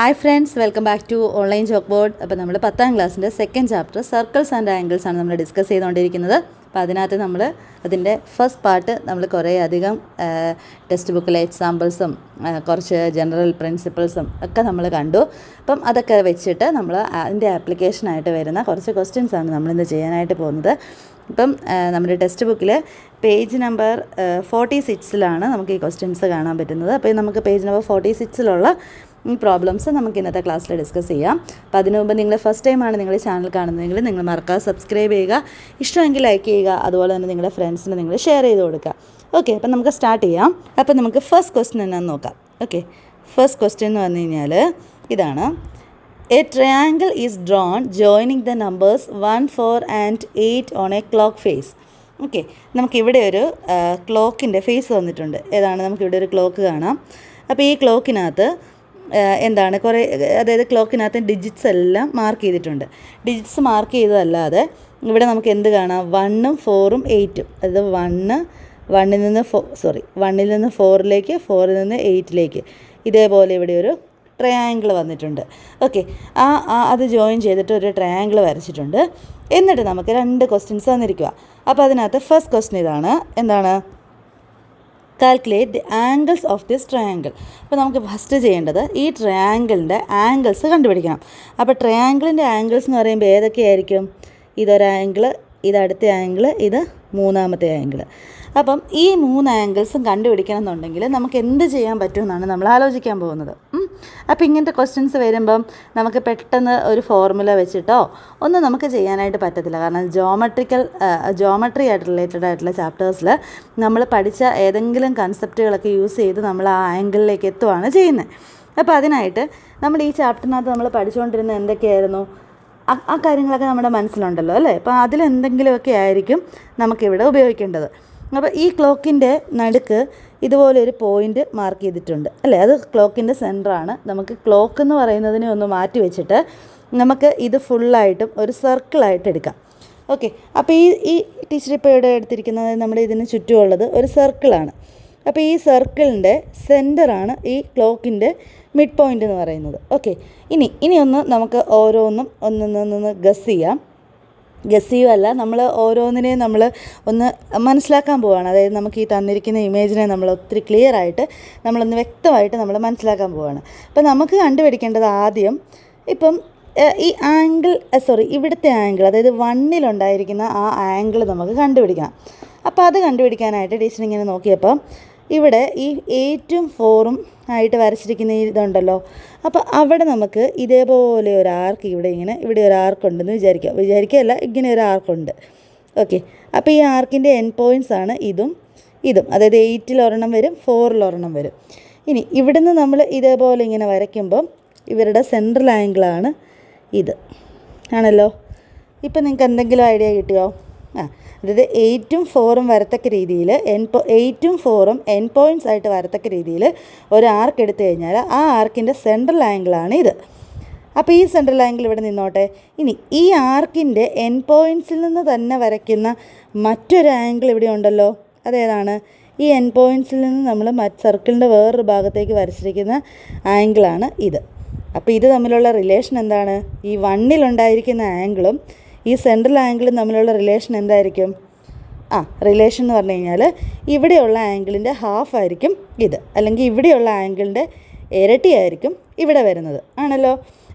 Hi friends, welcome back to online chalk board. അപ്പോൾ നമ്മൾ 10ാം ക്ലാസ്സിൻ്റെ second chapter circles and angles ആണ് നമ്മൾ ഡിസ്കസ് ചെയ്തുകൊണ്ടിരിക്കുന്നത്. അപ്പോൾ അതിനകത്ത് നമ്മൾ അതിൻ്റെ ഫസ്റ്റ് പാർട്ട് നമ്മൾ കുറേ അധികം ടെക്സ്റ്റ് ബുക്കിലെ എക്സാമ്പിൾസും കുറച്ച് ജനറൽ പ്രിൻസിപ്പിൾസും ഒക്കെ നമ്മൾ കണ്ടു. അപ്പം അതൊക്കെ വെച്ചിട്ട് നമ്മൾ അതിൻ്റെ ആപ്ലിക്കേഷനായിട്ട് വരുന്ന കുറച്ച് ക്വസ്റ്റ്യൻസ് ആണ് നമ്മളിന്ന് ചെയ്യാനായിട്ട് പോകുന്നത്. ഇപ്പം നമ്മുടെ ടെക്സ്റ്റ് ബുക്കിൽ പേജ് നമ്പർ 46 നമുക്ക് ഈ ക്വസ്റ്റ്യൻസ് കാണാൻ പറ്റുന്നത്. അപ്പോൾ നമുക്ക് പേജ് നമ്പർ 46 ഈ പ്രോബ്ലംസ് നമുക്ക് ഇന്നത്തെ ക്ലാസ്സിൽ ഡിസ്കസ് ചെയ്യാം. അപ്പോൾ അതിനു മുമ്പ് നിങ്ങൾ ഫസ്റ്റ് ടൈമാണ് നിങ്ങൾ ചാനൽ കാണുന്നതെങ്കിൽ നിങ്ങൾ മറക്കാതെ സബ്സ്ക്രൈബ് ചെയ്യുക, ഇഷ്ടമെങ്കിൽ ലൈക്ക് ചെയ്യുക, അതുപോലെ തന്നെ നിങ്ങളുടെ ഫ്രണ്ട്സിന് നിങ്ങൾ ഷെയർ ചെയ്ത് കൊടുക്കുക. ഓക്കെ, അപ്പം നമുക്ക് സ്റ്റാർട്ട് ചെയ്യാം. അപ്പോൾ നമുക്ക് ഫസ്റ്റ് ക്വസ്റ്റ്യൻ എന്നാന്ന് നോക്കാം. ഓക്കെ, ഫസ്റ്റ് ക്വസ്റ്റ്യൻ എന്ന് പറഞ്ഞു കഴിഞ്ഞാൽ ഇതാണ്: a triangle is drawn joining the numbers 1, 4 and 8 on a clock face. Okay, നമുക്കിവിടെ ഒരു ക്ലോക്കിൻ്റെ ഫേസ് വന്നിട്ടുണ്ട്. ഏതാണ്? നമുക്കിവിടെ ഒരു ക്ലോക്ക് കാണാം. അപ്പോൾ ഈ ക്ലോക്കിനകത്ത് എന്താണ് അതായത് ക്ലോക്കിനകത്ത് ഡിജിറ്റ്സ് എല്ലാം മാർക്ക് ചെയ്തിട്ടുണ്ട്. ഡിജിറ്റ്സ് മാർക്ക് ചെയ്തതല്ലാതെ ഇവിടെ നമുക്ക് എന്ത് കാണാം? 1, 4, 8. അതായത് 1-ൽ നിന്ന് 4-ലേക്ക്, 4-ൽ നിന്ന് 8-ലേക്ക്, ഇതേപോലെ ഇവിടെ ഒരു ട്രയാങ്കിൾ വന്നിട്ടുണ്ട്. ഓക്കെ, അത് ജോയിൻ ചെയ്തിട്ട് ഒരു ട്രയാങ്കിൾ വരച്ചിട്ടുണ്ട്. എന്നിട്ട് നമുക്ക് 2 ക്വസ്റ്റ്യൻസ് തന്നിരിക്കുക. അപ്പോൾ അതിനകത്ത് ഫസ്റ്റ് ക്വസ്റ്റ്യൻ ഇതാണ്: എന്താണ്? Calculate the angles of this triangle. അപ്പോൾ നമുക്ക് ഫസ്റ്റ് ചെയ്യേണ്ടത് ഈ ട്രയാങ്കിളിൻ്റെ ആംഗിൾസ് കണ്ടുപിടിക്കണം. അപ്പോൾ ട്രയാങ്കിളിൻ്റെ ആംഗിൾസ് എന്ന് പറയുമ്പോൾ ഏതൊക്കെയായിരിക്കും? ഇതൊരു ആംഗിൾ, ഇത് അടുത്ത ആംഗിൾ, ഇത് മൂന്നാമത്തെ ആംഗിൾ. അപ്പം ഈ 3 ആംഗിൾസും കണ്ടുപിടിക്കണം എന്നുണ്ടെങ്കിൽ നമുക്ക് എന്ത് ചെയ്യാൻ പറ്റുമെന്നാണ് നമ്മൾ ആലോചിക്കാൻ പോകുന്നത്. അപ്പോൾ ഇങ്ങനത്തെ ക്വസ്റ്റ്യൻസ് വരുമ്പം നമുക്ക് പെട്ടെന്ന് ഒരു ഫോർമുല വെച്ചിട്ടോ ഒന്നും നമുക്ക് ചെയ്യാനായിട്ട് പറ്റത്തില്ല. കാരണം ജോമെട്രി ആയിട്ട് റിലേറ്റഡ് ആയിട്ടുള്ള ചാപ്റ്റേഴ്സിൽ നമ്മൾ പഠിച്ച ഏതെങ്കിലും കൺസെപ്റ്റുകളൊക്കെ യൂസ് ചെയ്ത് നമ്മൾ ആ ആംഗിളിലേക്ക് എത്തുകയാണ് ചെയ്യുന്നത്. അപ്പോൾ അതിനായിട്ട് നമ്മൾ ഈ ചാപ്റ്ററിനകത്ത് നമ്മൾ പഠിച്ചുകൊണ്ടിരുന്ന എന്തൊക്കെയായിരുന്നു? ആ കാര്യങ്ങളൊക്കെ നമ്മുടെ മനസ്സിലുണ്ടല്ലോ അല്ലേ? അപ്പോൾ അതിലെന്തെങ്കിലുമൊക്കെ ആയിരിക്കും നമുക്കിവിടെ ഉപയോഗിക്കേണ്ടത്. അപ്പോൾ ഈ ക്ലോക്കിൻ്റെ നടുക്ക് ഇതുപോലെ ഒരു പോയിൻ്റ് മാർക്ക് ചെയ്തിട്ടുണ്ട് അല്ലേ? അത് ക്ലോക്കിൻ്റെ സെൻറ്ററാണ്. നമുക്ക് ക്ലോക്ക് എന്ന് പറയുന്നതിനെ ഒന്ന് മാറ്റി വെച്ചിട്ട് നമുക്ക് ഇത് ഫുള്ളായിട്ടും ഒരു സർക്കിളായിട്ട് എടുക്കാം. ഓക്കെ, അപ്പോൾ ഈ ടീച്ചർ ഇപ്പോൾ ഇവിടെ എടുത്തിരിക്കുന്നത് നമ്മുടെ ഇതിന് ചുറ്റുമുള്ളത് ഒരു സർക്കിളാണ്. അപ്പോൾ ഈ സർക്കിളിൻ്റെ സെൻറ്ററാണ് ഈ ക്ലോക്കിൻ്റെ മിഡ് പോയിൻ്റ് എന്ന് പറയുന്നത്. ഓക്കെ, ഇനി ഒന്ന് നമുക്ക് ഓരോന്നും ഒന്ന് ഗസ് ചെയ്യാം. ഗസ് ചെയ്യുകയല്ല, നമ്മൾ ഓരോന്നിനെയും നമ്മൾ ഒന്ന് മനസ്സിലാക്കാൻ പോവുകയാണ്. അതായത് നമുക്ക് ഈ തന്നിരിക്കുന്ന ഇമേജിനെ നമ്മൾ ഒത്തിരി ക്ലിയർ ആയിട്ട് നമ്മളൊന്ന് വ്യക്തമായിട്ട് നമ്മൾ മനസ്സിലാക്കാൻ പോവുകയാണ്. അപ്പോൾ നമുക്ക് കണ്ടുപിടിക്കേണ്ടത് ആദ്യം ഇപ്പം ഈ ഇവിടുത്തെ ആംഗിൾ, അതായത് 1-ലുണ്ടായിരിക്കുന്ന ആ ആംഗിൾ നമുക്ക് കണ്ടുപിടിക്കണം. അപ്പോൾ അത് കണ്ടുപിടിക്കാനായിട്ട് ടീച്ചർ ഇങ്ങനെ നോക്കിയപ്പം ഇവിടെ ഈ 8ഉം 4ഉം ആയിട്ട് വരച്ചിരിക്കുന്ന ഇതുണ്ടല്ലോ. അപ്പോൾ അവിടെ നമുക്ക് ഇതേപോലെ ഒരു ആർക്ക് ഇവിടെ ഒരു ആർക്കുണ്ടെന്ന് വിചാരിക്കുകയല്ല, ഇങ്ങനെ ഒരു ആർക്കുണ്ട്. ഓക്കെ, അപ്പോൾ ഈ ആർക്കിൻ്റെ എൻഡ് പോയിൻറ്റ്സ് ആണ് ഇതും. അതായത് 8-ൽ ഒരെണ്ണം വരും, 4-ൽ ഒരെണ്ണം വരും. ഇനി ഇവിടുന്ന് നമ്മൾ ഇതേപോലെ ഇങ്ങനെ വരയ്ക്കുമ്പം ഇവരുടെ സെൻട്രൽ ആംഗിളാണ് ഇത്, ആണല്ലോ. ഇപ്പം നിങ്ങൾക്ക് എന്തെങ്കിലും ഐഡിയ കിട്ടിയോ? അതായത് 8ഉം 4ഉം വരത്തക്ക രീതിയിൽ 8ഉം 4ഉം എൻഡ് പോയിൻറ്റ്സ് ആയിട്ട് വരത്തക്ക രീതിയിൽ ഒരു ആർക്ക് എടുത്തു കഴിഞ്ഞാൽ ആ ആർക്കിൻ്റെ സെൻട്രൽ ആംഗിളാണ് ഇത്. അപ്പോൾ ഈ സെൻട്രൽ ആംഗിൾ ഇവിടെ നിന്നോട്ടെ. ഇനി ഈ ആർക്കിൻ്റെ എൻഡ് പോയിൻറ്റ്സിൽ നിന്ന് തന്നെ വരയ്ക്കുന്ന മറ്റൊരു ആംഗിൾ ഇവിടെ ഉണ്ടല്ലോ. അതേതാണ്? ഈ എൻഡ് പോയിൻറ്റ്സിൽ നിന്ന് നമ്മൾ സർക്കിളിൻ്റെ വേറൊരു ഭാഗത്തേക്ക് വരച്ചിരിക്കുന്ന ആംഗിളാണ് ഇത്. അപ്പോൾ ഇത് തമ്മിലുള്ള റിലേഷൻ എന്താണ്? ഈ 1-ലുണ്ടായിരിക്കുന്ന ആംഗിളും ഈ സെൻട്രൽ ആംഗിളും തമ്മിലുള്ള റിലേഷൻ എന്തായിരിക്കും? റിലേഷൻ എന്ന് പറഞ്ഞു കഴിഞ്ഞാൽ ഇവിടെയുള്ള ആംഗിളിൻ്റെ ഹാഫ് ആയിരിക്കും ഇത്, അല്ലെങ്കിൽ ഇവിടെയുള്ള ആംഗിളിൻ്റെ ഇരട്ടിയായിരിക്കും ഇവിടെ വരുന്നത്, ആണല്ലോ.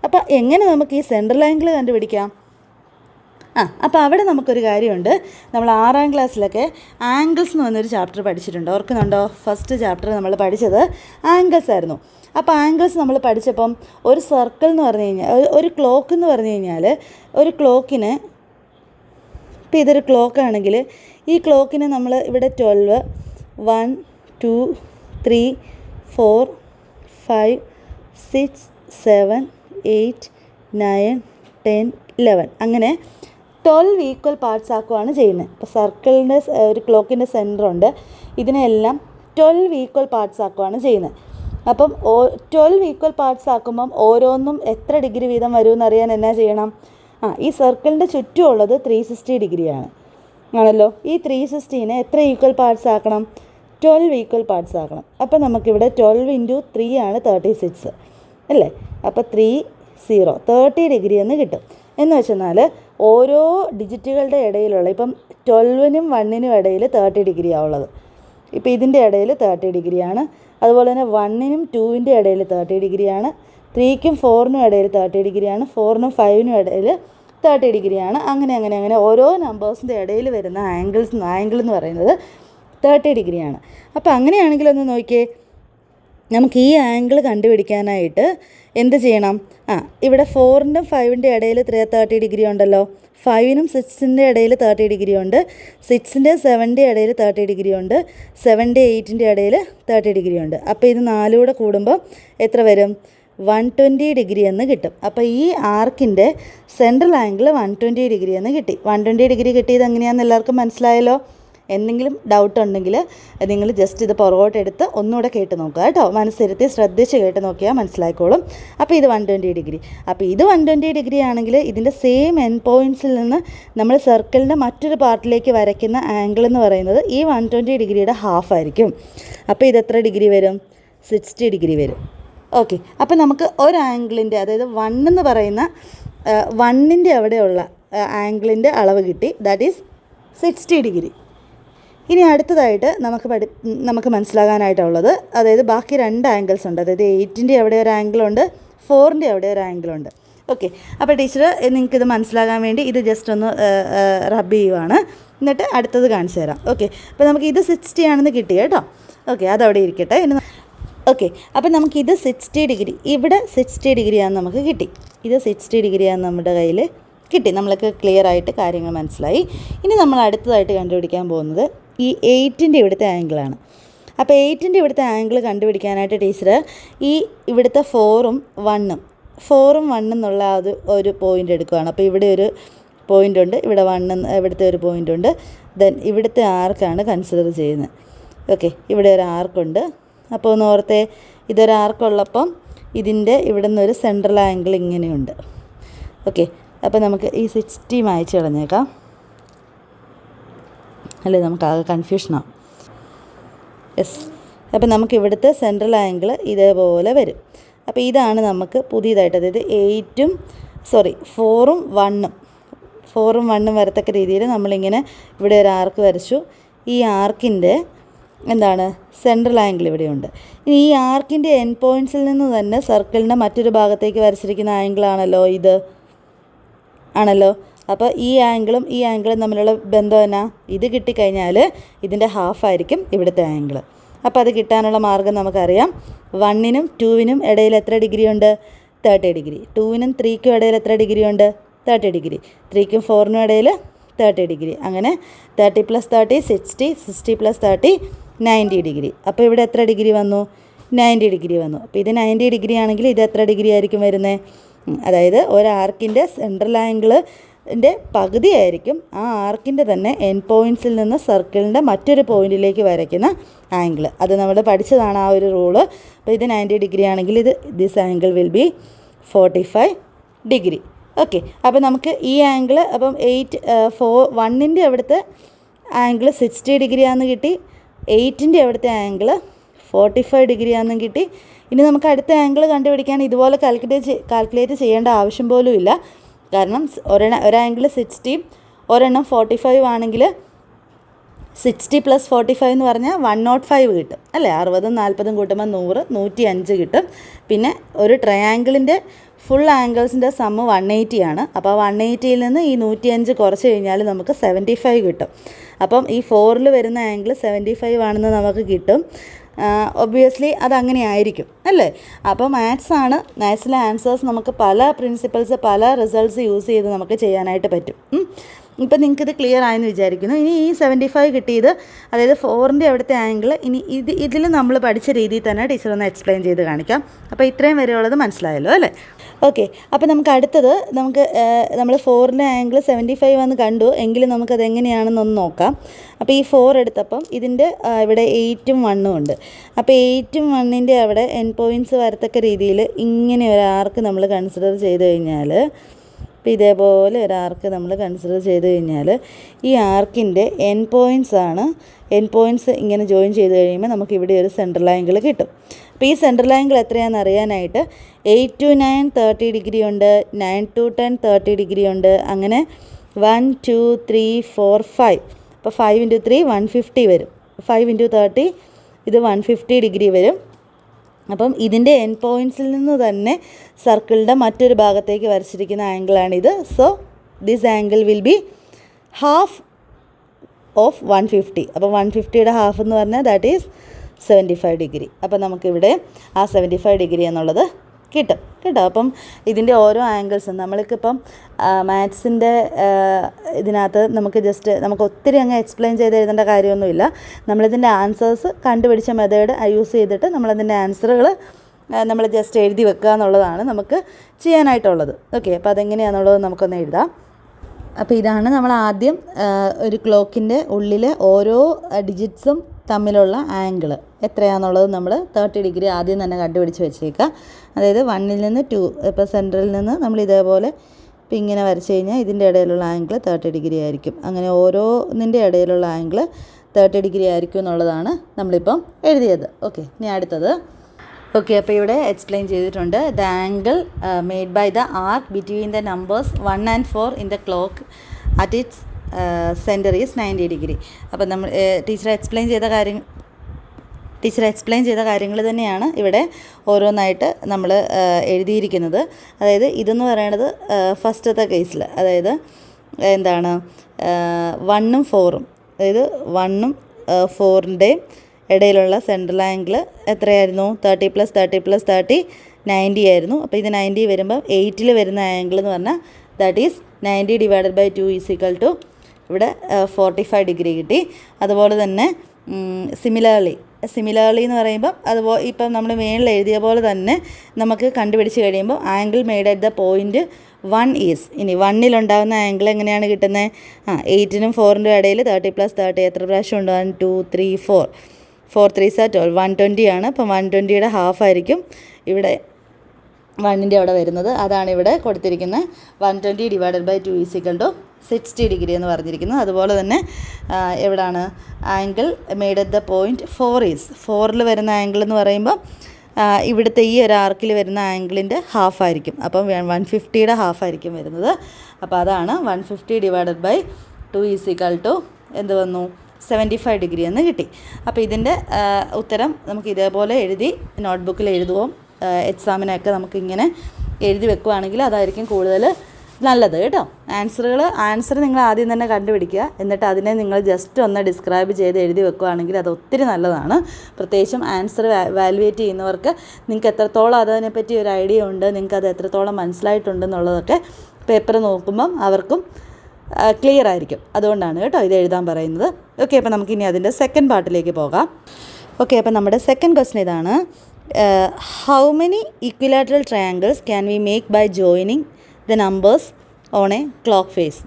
അപ്പോൾ എങ്ങനെ നമുക്ക് ഈ സെൻട്രൽ ആംഗിൾ കണ്ടുപിടിക്കാം? അപ്പോൾ അവിടെ നമുക്കൊരു കാര്യമുണ്ട്. നമ്മൾ 6ാം ക്ലാസ്സിലൊക്കെ ആംഗിൾസ് എന്ന് പറഞ്ഞൊരു ചാപ്റ്റർ പഠിച്ചിട്ടുണ്ട്, ഓർക്കുന്നുണ്ടോ? ഫസ്റ്റ് ചാപ്റ്റർ നമ്മൾ പഠിച്ചത് ആംഗിൾസ് ആയിരുന്നു. അപ്പോൾ ആംഗിൾസ് നമ്മൾ പഠിച്ചപ്പം ഒരു സർക്കിൾ എന്ന് പറഞ്ഞു കഴിഞ്ഞാൽ, ഒരു ക്ലോക്ക് എന്ന് പറഞ്ഞു കഴിഞ്ഞാൽ, ഒരു ക്ലോക്കിന്, ഇപ്പോൾ ഇതൊരു ക്ലോക്കാണെങ്കിൽ ഈ ക്ലോക്കിന് നമ്മൾ ഇവിടെ 12, 1, 2, 3, 4, 5, 6, 7, 8, 9, 10, 11 അങ്ങനെ 12 ഈക്വൽ പാർട്സ് ആക്കുകയാണ് ചെയ്യുന്നത്. ഇപ്പോൾ സർക്കിളിൻ്റെ ഒരു ക്ലോക്കിൻ്റെ സെൻറ്ററുണ്ട്, ഇതിനെല്ലാം 12 ഈക്വൽ പാർട്സ് ആക്കുകയാണ് ചെയ്യുന്നത്. അപ്പം 12 ഈക്വൽ പാർട്സ് ആക്കുമ്പം ഓരോന്നും എത്ര ഡിഗ്രി വീതം വരുമെന്നറിയാൻ എന്നാ ചെയ്യണം? ഈ സർക്കിളിൻ്റെ ചുറ്റുമുള്ളത് 360 ഡിഗ്രിയാണ്, ആണല്ലോ. ഈ 360നെ എത്ര ഈക്വൽ പാർട്സ് ആക്കണം? 12 ഈക്വൽ പാർട്സ് ആക്കണം. അപ്പോൾ നമുക്കിവിടെ 12 × 3 ആണ് 36. അല്ലേ? അപ്പോൾ 30 ഡിഗ്രി എന്ന് കിട്ടും. എന്ന് വെച്ചെന്നാൽ ഓരോ ഡിജിറ്റുകളുടെ ഇടയിലുള്ള ഇപ്പം 12നും 1നും ഇടയിൽ 30 ഡിഗ്രിയാണ് ഉള്ളത്. ഇപ്പോൾ ഇതിൻ്റെ ഇടയിൽ 30 ഡിഗ്രിയാണ്. അതുപോലെ തന്നെ 1നും 2ൻ്റെ ഇടയിൽ 30 ഡിഗ്രിയാണ്. 3ക്കും 4നും ഇടയിൽ 30 ഡിഗ്രിയാണ്. 4നും 5നും ഇടയിൽ 30 ഡിഗ്രിയാണ്. അങ്ങനെ ഓരോ നമ്പേഴ്സിൻ്റെ ഇടയിൽ വരുന്ന ആംഗിൾ എന്ന് പറയുന്നത് 30 ഡിഗ്രിയാണ്. അപ്പോൾ അങ്ങനെയാണെങ്കിൽ ഒന്ന് നോക്കിയേ, നമുക്ക് ഈ ആംഗിൾ കണ്ടുപിടിക്കാനായിട്ട് എന്ത് ചെയ്യണം? ഇവിടെ 4നും 5ൻ്റെ ഇടയിൽ 30 ഡിഗ്രി ഉണ്ടല്ലോ. 5നും 6ൻ്റെ ഇടയിൽ 30 ഡിഗ്രി ഉണ്ട്. 6ൻ്റെ 7ൻ്റെ ഇടയിൽ 30 ഡിഗ്രി ഉണ്ട്. 7ൻ്റെ 8ൻ്റെ ഇടയിൽ 30 ഡിഗ്രി ഉണ്ട്. അപ്പോൾ ഇത് 4 കൂടെ കൂടുമ്പോൾ എത്ര വരും? 120 ഡിഗ്രി എന്ന് കിട്ടും. അപ്പോൾ ഈ ആർക്കിൻ്റെ സെൻട്രൽ ആംഗിൾ 120 ഡിഗ്രി എന്ന് കിട്ടി. 120 ഡിഗ്രി കിട്ടിയത് എങ്ങനെയാണെന്ന് എല്ലാവർക്കും മനസ്സിലായല്ലോ. എന്തെങ്കിലും ഡൗട്ട് ഉണ്ടെങ്കിൽ നിങ്ങൾ ജസ്റ്റ് ഇത് പുറകോട്ടെടുത്ത് ഒന്നുകൂടെ കേട്ട് നോക്കുക കേട്ടോ. മനസ്സിരുത്തി ശ്രദ്ധിച്ച് കേട്ട് നോക്കിയാൽ മനസ്സിലായിക്കോളും. അപ്പോൾ ഇത് 120 ഡിഗ്രി. അപ്പോൾ ഇത് 120 ഡിഗ്രി ആണെങ്കിൽ ഇതിൻ്റെ സെയിം എൻഡ് പോയിൻറ്റ്സിൽ നിന്ന് നമ്മൾ സർക്കിളിൻ്റെ മറ്റൊരു പാർട്ടിലേക്ക് വരയ്ക്കുന്ന ആംഗിൾ എന്ന് പറയുന്നത് ഈ 120 ഡിഗ്രിയുടെ ഹാഫ് ആയിരിക്കും. അപ്പോൾ ഇത് എത്ര ഡിഗ്രി വരും? 60 ഡിഗ്രി വരും. ഓക്കെ, അപ്പോൾ നമുക്ക് ഒരു ആംഗിളിൻ്റെ, അതായത് 1 എന്ന് പറയുന്ന 1ൻ്റെ അവിടെയുള്ള ആംഗിളിൻ്റെ അളവ് കിട്ടി. That is 60 degree. ഇനി അടുത്തതായിട്ട് നമുക്ക് മനസ്സിലാകാനായിട്ടുള്ളത്, അതായത് ബാക്കി 2 ആംഗിൾസ് ഉണ്ട്. അതായത് 8ൻ്റെ അവിടെ ഒരു ആംഗിളുണ്ട്, 4ൻ്റെ അവിടെ ഒരു ആംഗിളുണ്ട്. ഓക്കെ, അപ്പോൾ ടീച്ചർ നിങ്ങൾക്കിത് മനസ്സിലാകാൻ വേണ്ടി ഇത് ജസ്റ്റ് ഒന്ന് റബ്ബ് ചെയ്യുവാണ്. എന്നിട്ട് അടുത്തത് കാണിച്ചു തരാം. ഓക്കെ, അപ്പോൾ നമുക്ക് ഇത് 60 ആണെന്ന് കിട്ടി കേട്ടോ. ഓക്കെ, അതവിടെ ഇരിക്കട്ടെ. ഓക്കെ, അപ്പോൾ നമുക്കിത് 60 ഡിഗ്രി, ഇവിടെ 60 ഡിഗ്രിയാണെന്ന് നമുക്ക് കിട്ടി. ഇത് 60 ഡിഗ്രിയാണെന്ന് നമ്മുടെ കയ്യിൽ കിട്ടി. നമ്മൾക്ക് ക്ലിയർ ആയിട്ട് കാര്യങ്ങൾ മനസ്സിലായി. ഇനി നമ്മൾ അടുത്തതായിട്ട് കണ്ടുപിടിക്കാൻ പോകുന്നത് ഈ 8ൻ്റെ ഇവിടുത്തെ ആംഗിളാണ്. അപ്പോൾ 8ൻ്റെ ഇവിടുത്തെ ആംഗിൾ കണ്ടുപിടിക്കാനായിട്ട് ടീച്ചർ ഈ ഇവിടുത്തെ 4ഉം 1 എന്നുള്ള അത് ഒരു പോയിൻ്റ് എടുക്കുകയാണ്. അപ്പോൾ ഇവിടെ ഒരു പോയിൻ്റ് ഉണ്ട്, ഇവിടെ 1 ഇവിടുത്തെ ഒരു പോയിൻ്റ് ഉണ്ട്. ദെൻ ഇവിടുത്തെ ആർക്കാണ് കൺസിഡർ ചെയ്യുന്നത്. ഓക്കെ, ഇവിടെ ഒരു ആർക്കുണ്ട്. അപ്പോൾ ഒന്ന് ഓർത്തേ, ഇതൊരു ആർക്കുള്ളപ്പം ഇതിൻ്റെ ഇവിടെ നിന്നൊരു സെൻട്രൽ ആംഗിൾ ഇങ്ങനെയുണ്ട്. ഓക്കെ, അപ്പോൾ നമുക്ക് ഈ 60 മായ്ച്ച് കളഞ്ഞേക്കാം. അല്ലേ, നമുക്കാകെ കൺഫ്യൂഷനാവും. യെസ്, അപ്പോൾ നമുക്ക് ഇവിടുത്തെ സെൻട്രൽ ആംഗിൾ ഇതേപോലെ വരും. അപ്പോൾ ഇതാണ് നമുക്ക് പുതിയതായിട്ട്, അതായത് 4ഉം 1ഉം വരത്തക്ക രീതിയിൽ നമ്മളിങ്ങനെ ഇവിടെ ഒരു ആർക്ക് വരച്ചു. ഈ ആർക്കിൻ്റെ എന്താണ് സെൻട്രൽ ആംഗിൾ ഇവിടെയുണ്ട്. ഇനി ഈ ആർക്കിൻ്റെ എൻഡ് പോയിൻറ്റ്സിൽ നിന്ന് തന്നെ സർക്കിളിൻ്റെ മറ്റൊരു ഭാഗത്തേക്ക് വരച്ചിരിക്കുന്ന ആംഗിളാണല്ലോ ഇത്, ആണല്ലോ. അപ്പോൾ ഈ ആംഗിളും ഈ ആംഗിളും തമ്മിലുള്ള ബന്ധം എന്നാ? ഇത് കിട്ടിക്കഴിഞ്ഞാൽ ഇതിൻ്റെ ഹാഫായിരിക്കും ഇവിടുത്തെ ആംഗിൾ. അപ്പോൾ അത് കിട്ടാനുള്ള മാർഗ്ഗം നമുക്കറിയാം. 1നും 2നും ഇടയിൽ എത്ര ഡിഗ്രി ഉണ്ട്? 30 ഡിഗ്രി. 2നും 3ക്കും ഇടയിൽ എത്ര ഡിഗ്രി ഉണ്ട്? 30 ഡിഗ്രി. 3ക്കും 4നും ഇടയിൽ 30 ഡിഗ്രി. അങ്ങനെ 30 + 30 60, 60 + 30 90 ഡിഗ്രി. അപ്പോൾ ഇവിടെ എത്ര ഡിഗ്രി വന്നു? 90 ഡിഗ്രി വന്നു. അപ്പോൾ ഇത് 90 ഡിഗ്രി ആണെങ്കിൽ ഇത് എത്ര ഡിഗ്രി ആയിരിക്കും വരുന്നത്? അതായത് ഒരു ആർക്കിൻ്റെ സെൻട്രൽ ആംഗിളിൻ്റെ പകുതിയായിരിക്കും ആ ആർക്കിൻ്റെ തന്നെ എൻഡ് പോയിൻറ്റ്സിൽ നിന്ന് സർക്കിളിൻ്റെ മറ്റൊരു പോയിൻറ്റിലേക്ക് വരയ്ക്കുന്ന ആംഗിൾ. അത് നമ്മൾ പഠിച്ചതാണ് ആ ഒരു റൂള്. അപ്പോൾ ഇത് 90 ഡിഗ്രി ആണെങ്കിൽ this angle will B 45 degree. Okay, അപ്പോൾ നമുക്ക് ഈ ആംഗിൾ അപ്പം 1ൻ്റെ അവിടുത്തെ ആംഗിൾ 60 ഡിഗ്രിയാണെന്ന് കിട്ടി. 8ൻ്റെ അവിടുത്തെ ആംഗിൾ 45 ഡിഗ്രിയാണെന്നും കിട്ടി. ഇനി നമുക്ക് അടുത്ത ആംഗിൾ കണ്ടുപിടിക്കാൻ ഇതുപോലെ കാൽക്കുലേറ്റ് ചെയ്യേണ്ട ആവശ്യം പോലും ഇല്ല. കാരണം ഒരു ആംഗിൾ 60 ഒരെണ്ണം 45 ആണെങ്കിൽ 60 + 45 എന്ന് പറഞ്ഞാൽ 105 കിട്ടും അല്ലേ? 60ഉം 40ഉം കൂട്ടുമ്പോൾ 100, 105 കിട്ടും. പിന്നെ ഒരു ട്രയാങ്കിളിൻ്റെ ഫുൾ ആംഗിൾസിൻ്റെ സമ്മ് 180 ആണ്. അപ്പോൾ 180യിൽ നിന്ന് ഈ 105 കുറച്ച് കഴിഞ്ഞാൽ നമുക്ക് 75 കിട്ടും. അപ്പം ഈ 4ൽ വരുന്ന ആംഗിൾ 75 ആണെന്ന് നമുക്ക് കിട്ടും. ഒബ്വിയസ്ലി അതങ്ങനെ ആയിരിക്കും അല്ലേ? അപ്പോൾ മാത്സിലെ ആൻസേഴ്സ് നമുക്ക് പല പ്രിൻസിപ്പിൾസ്, പല റിസൾട്ട്സ് യൂസ് ചെയ്ത് നമുക്ക് ചെയ്യാനായിട്ട് പറ്റും. ഇപ്പം നിങ്ങൾക്കിത് ക്ലിയർ ആയെന്ന് വിചാരിക്കുന്നു. ഇനി ഈ 75 കിട്ടിയത്, അതായത് 4ൻ്റെ അവിടുത്തെ ആംഗിൾ, ഇനി ഇതിൽ നമ്മൾ പഠിച്ച രീതിയിൽ തന്നെ ടീച്ചർ ഒന്ന് എക്സ്പ്ലെയിൻ ചെയ്ത് കാണിക്കാം. അപ്പോൾ ഇത്രയും വരെയുള്ളത് മനസ്സിലായല്ലോ അല്ലേ? ഓക്കെ, അപ്പോൾ നമുക്ക് അടുത്തത് നമ്മൾ 4ൻ്റെ ആംഗിൾ 75 എന്ന് കണ്ടു എങ്കിലും നമുക്കത് എങ്ങനെയാണെന്നൊന്ന് നോക്കാം. അപ്പോൾ ഈ 4 എടുത്തപ്പം ഇതിൻ്റെ ഇവിടെ 8ഉം 1ഉം ഉണ്ട്. അപ്പോൾ 8ഉം 1ൻ്റെ അവിടെ എൻഡ് പോയിൻറ്റ്സ് വരത്തക്ക രീതിയിൽ ഇങ്ങനെ ഒരു ആർക്ക് നമ്മൾ കൺസിഡർ ചെയ്ത് കഴിഞ്ഞാൽ, അപ്പോൾ ഇതേപോലെ ഒരു ആർക്ക് നമ്മൾ കൺസിഡർ ചെയ്ത് കഴിഞ്ഞാൽ ഈ ആർക്കിൻ്റെ എൻഡ് പോയിൻറ്റ്സ് ഇങ്ങനെ ജോയിൻ ചെയ്ത് കഴിയുമ്പോൾ നമുക്ക് ഇവിടെ ഒരു സെൻട്രൽ ആംഗിൾ കിട്ടും. അപ്പോൾ ഈ സെൻട്രൽ ആംഗിൾ എത്രയാണെന്ന് അറിയാനായിട്ട് 8 to 9 30 ഡിഗ്രി ഉണ്ട്, 9 to 10 30 ഡിഗ്രി ഉണ്ട്, അങ്ങനെ 1 2 3 4 5. അപ്പോൾ 5 into 3 150 വരും, 5 into 30 ഇത് 150 ഡിഗ്രി വരും. അപ്പം ഇതിൻ്റെ എൻ പോയിൻറ്റ്സിൽ നിന്ന് തന്നെ സർക്കിളിൻ്റെ മറ്റൊരു ഭാഗത്തേക്ക് വരച്ചിരിക്കുന്ന ആംഗിളാണിത്. So this angle will be half of 150. അപ്പോൾ 150യുടെ ഹാഫ് എന്ന് പറഞ്ഞാൽ ദാറ്റ് ഈസ് 75 ഡിഗ്രി. അപ്പോൾ നമുക്കിവിടെ ആ 75 ഡിഗ്രി എന്നുള്ളത് കിട്ടും കേട്ടോ. അപ്പം ഇതിൻ്റെ ഓരോ ആംഗിൾസും നമ്മൾക്കിപ്പം മാത്സിൻ്റെ ഇതിനകത്ത് നമുക്ക് ഒത്തിരി അങ്ങ് എക്സ്പ്ലെയിൻ ചെയ്ത് എഴുതേണ്ട കാര്യമൊന്നുമില്ല. നമ്മളിതിൻ്റെ ആൻസേഴ്സ് കണ്ടുപിടിച്ച മെത്തേഡ് യൂസ് ചെയ്തിട്ട് നമ്മളതിൻ്റെ ആൻസറുകൾ നമ്മൾ ജസ്റ്റ് എഴുതി വെക്കുക എന്നുള്ളതാണ് നമുക്ക് ചെയ്യാനായിട്ടുള്ളത്. ഓക്കെ, അപ്പോൾ അതെങ്ങനെയാണെന്നുള്ളത് നമുക്കൊന്ന് എഴുതാം. അപ്പോൾ ഇതാണ് നമ്മൾ ആദ്യം ഒരു ക്ലോക്കിൻ്റെ ഉള്ളിൽ ഓരോ ഡിജിറ്റ്സും തമ്മിലുള്ള ആംഗിൾ എത്രയാണെന്നുള്ളത് നമ്മൾ 30 ഡിഗ്രി ആദ്യം തന്നെ കണ്ടുപിടിച്ച് വെച്ചേക്കുക. അതായത് 1 നിന്ന് 2, ഇപ്പോൾ സെൻറ്ററിൽ നിന്ന് നമ്മൾ ഇതേപോലെ ഇപ്പം ഇങ്ങനെ വരച്ച് കഴിഞ്ഞാൽ ഇതിൻ്റെ ഇടയിലുള്ള ആംഗിൾ 30 ഡിഗ്രി ആയിരിക്കും. അങ്ങനെ ഓരോന്നിൻ്റെ ഇടയിലുള്ള ആംഗിൾ 30 ഡിഗ്രി ആയിരിക്കും എന്നുള്ളതാണ് നമ്മളിപ്പം എഴുതിയത്. ഓക്കെ, ഇനി അടുത്തത്. ഓക്കെ, അപ്പോൾ ഇവിടെ എക്സ്പ്ലെയിൻ ചെയ്തിട്ടുണ്ട്. The angle made by the arc between the numbers 1 and 4 in the clock at its centre is 90 degree. അപ്പം നമ്മൾ ടീച്ചർ എക്സ്പ്ലെയിൻ ചെയ്ത കാര്യങ്ങൾ തന്നെയാണ് ഇവിടെ ഓരോന്നായിട്ട് നമ്മൾ എഴുതിയിരിക്കുന്നത്. അതായത് ഇതെന്ന് പറയണത് ഫസ്റ്റത്തെ കേസിൽ, അതായത് എന്താണ് 1 ഉം 4 അതായത് 1 ഉം 4ൻ്റെയും ഇടയിലുള്ള സെൻട്രൽ ആംഗിൾ എത്രയായിരുന്നു? 30 + 30 + 30 90 ആയിരുന്നു. അപ്പോൾ ഇത് 90 വരുമ്പോൾ 8ൽ വരുന്ന ആംഗിൾ എന്ന് പറഞ്ഞാൽ ദാറ്റ് ഈസ് 90 / 2 = ഇവിടെ 45 ഡിഗ്രി കിട്ടി. അതുപോലെ തന്നെ സിമിലർലി എന്ന് പറയുമ്പം അതുപോലെ ഇപ്പം നമ്മൾ മേളിൽ എഴുതിയ പോലെ തന്നെ നമുക്ക് കണ്ടുപിടിച്ച് കഴിയുമ്പോൾ angle made at the point 1 is, ഇനി 1ലുണ്ടാകുന്ന ആംഗിൾ എങ്ങനെയാണ് കിട്ടുന്നത്? 8നും 4ൻ്റെ ഇടയിൽ 30 + 30 എത്ര പ്രാവശ്യം ഉണ്ട്? 1 2 3 4 4 3s are 12, 120 ആണ്. അപ്പം 120യുടെ ഹാഫ് ആയിരിക്കും ഇവിടെ 1ൻ്റെ അവിടെ വരുന്നത്. അതാണ് ഇവിടെ കൊടുത്തിരിക്കുന്നത് 120 / 2 = 60 ഡിഗ്രി എന്ന് പറഞ്ഞിരിക്കുന്നത്. അതുപോലെ തന്നെ എവിടാണ് angle made at the point 4 is, 4ൽ വരുന്ന ആംഗിൾ എന്ന് പറയുമ്പോൾ ഇവിടുത്തെ ഈ ഒരു ആർക്കിൽ വരുന്ന ആംഗിളിൻ്റെ ഹാഫ് ആയിരിക്കും. അപ്പം 150യുടെ ഹാഫ് ആയിരിക്കും വരുന്നത്. അപ്പോൾ അതാണ് 150 / 2 = എന്ത് വന്നു? 75 ഡിഗ്രി എന്ന് കിട്ടി. അപ്പോൾ ഇതിൻ്റെ ഉത്തരം നമുക്ക് ഇതേപോലെ എഴുതി നോട്ട്ബുക്കിൽ എഴുതുകയും എക്സാമിനൊക്കെ നമുക്കിങ്ങനെ എഴുതി വെക്കുകയാണെങ്കിൽ അതായിരിക്കും കൂടുതൽ നല്ലത് കേട്ടോ. ആൻസർ നിങ്ങൾ ആദ്യം തന്നെ കണ്ടുപിടിക്കുക, എന്നിട്ട് അതിനെ നിങ്ങൾ ജസ്റ്റ് ഒന്ന് ഡിസ്ക്രൈബ് ചെയ്ത് എഴുതി വെക്കുകയാണെങ്കിൽ അത് ഒത്തിരി നല്ലതാണ്. പ്രത്യേകിച്ചും ആൻസർ വാലുവേറ്റ് ചെയ്യുന്നവർക്ക് നിങ്ങൾക്ക് എത്രത്തോളം അതിനെപ്പറ്റി ഒരു ഐഡിയ ഉണ്ട്, നിങ്ങൾക്ക് അത് എത്രത്തോളം മനസ്സിലായിട്ടുണ്ടെന്നുള്ളതൊക്കെ പേപ്പർ നോക്കുമ്പം അവർക്കും ക്ലിയർ ആയിരിക്കും. അതുകൊണ്ടാണ് കേട്ടോ ഇത് എഴുതാൻ പറയുന്നത്. ഓക്കെ, അപ്പോൾ നമുക്കിനി അതിൻ്റെ സെക്കൻഡ് പാർട്ടിലേക്ക് പോകാം. ഓക്കെ, അപ്പോൾ നമ്മുടെ സെക്കൻഡ് ക്വസ്റ്റ്യൻ ഇതാണ്. How many equilateral triangles can we make by joining the numbers on a clock face?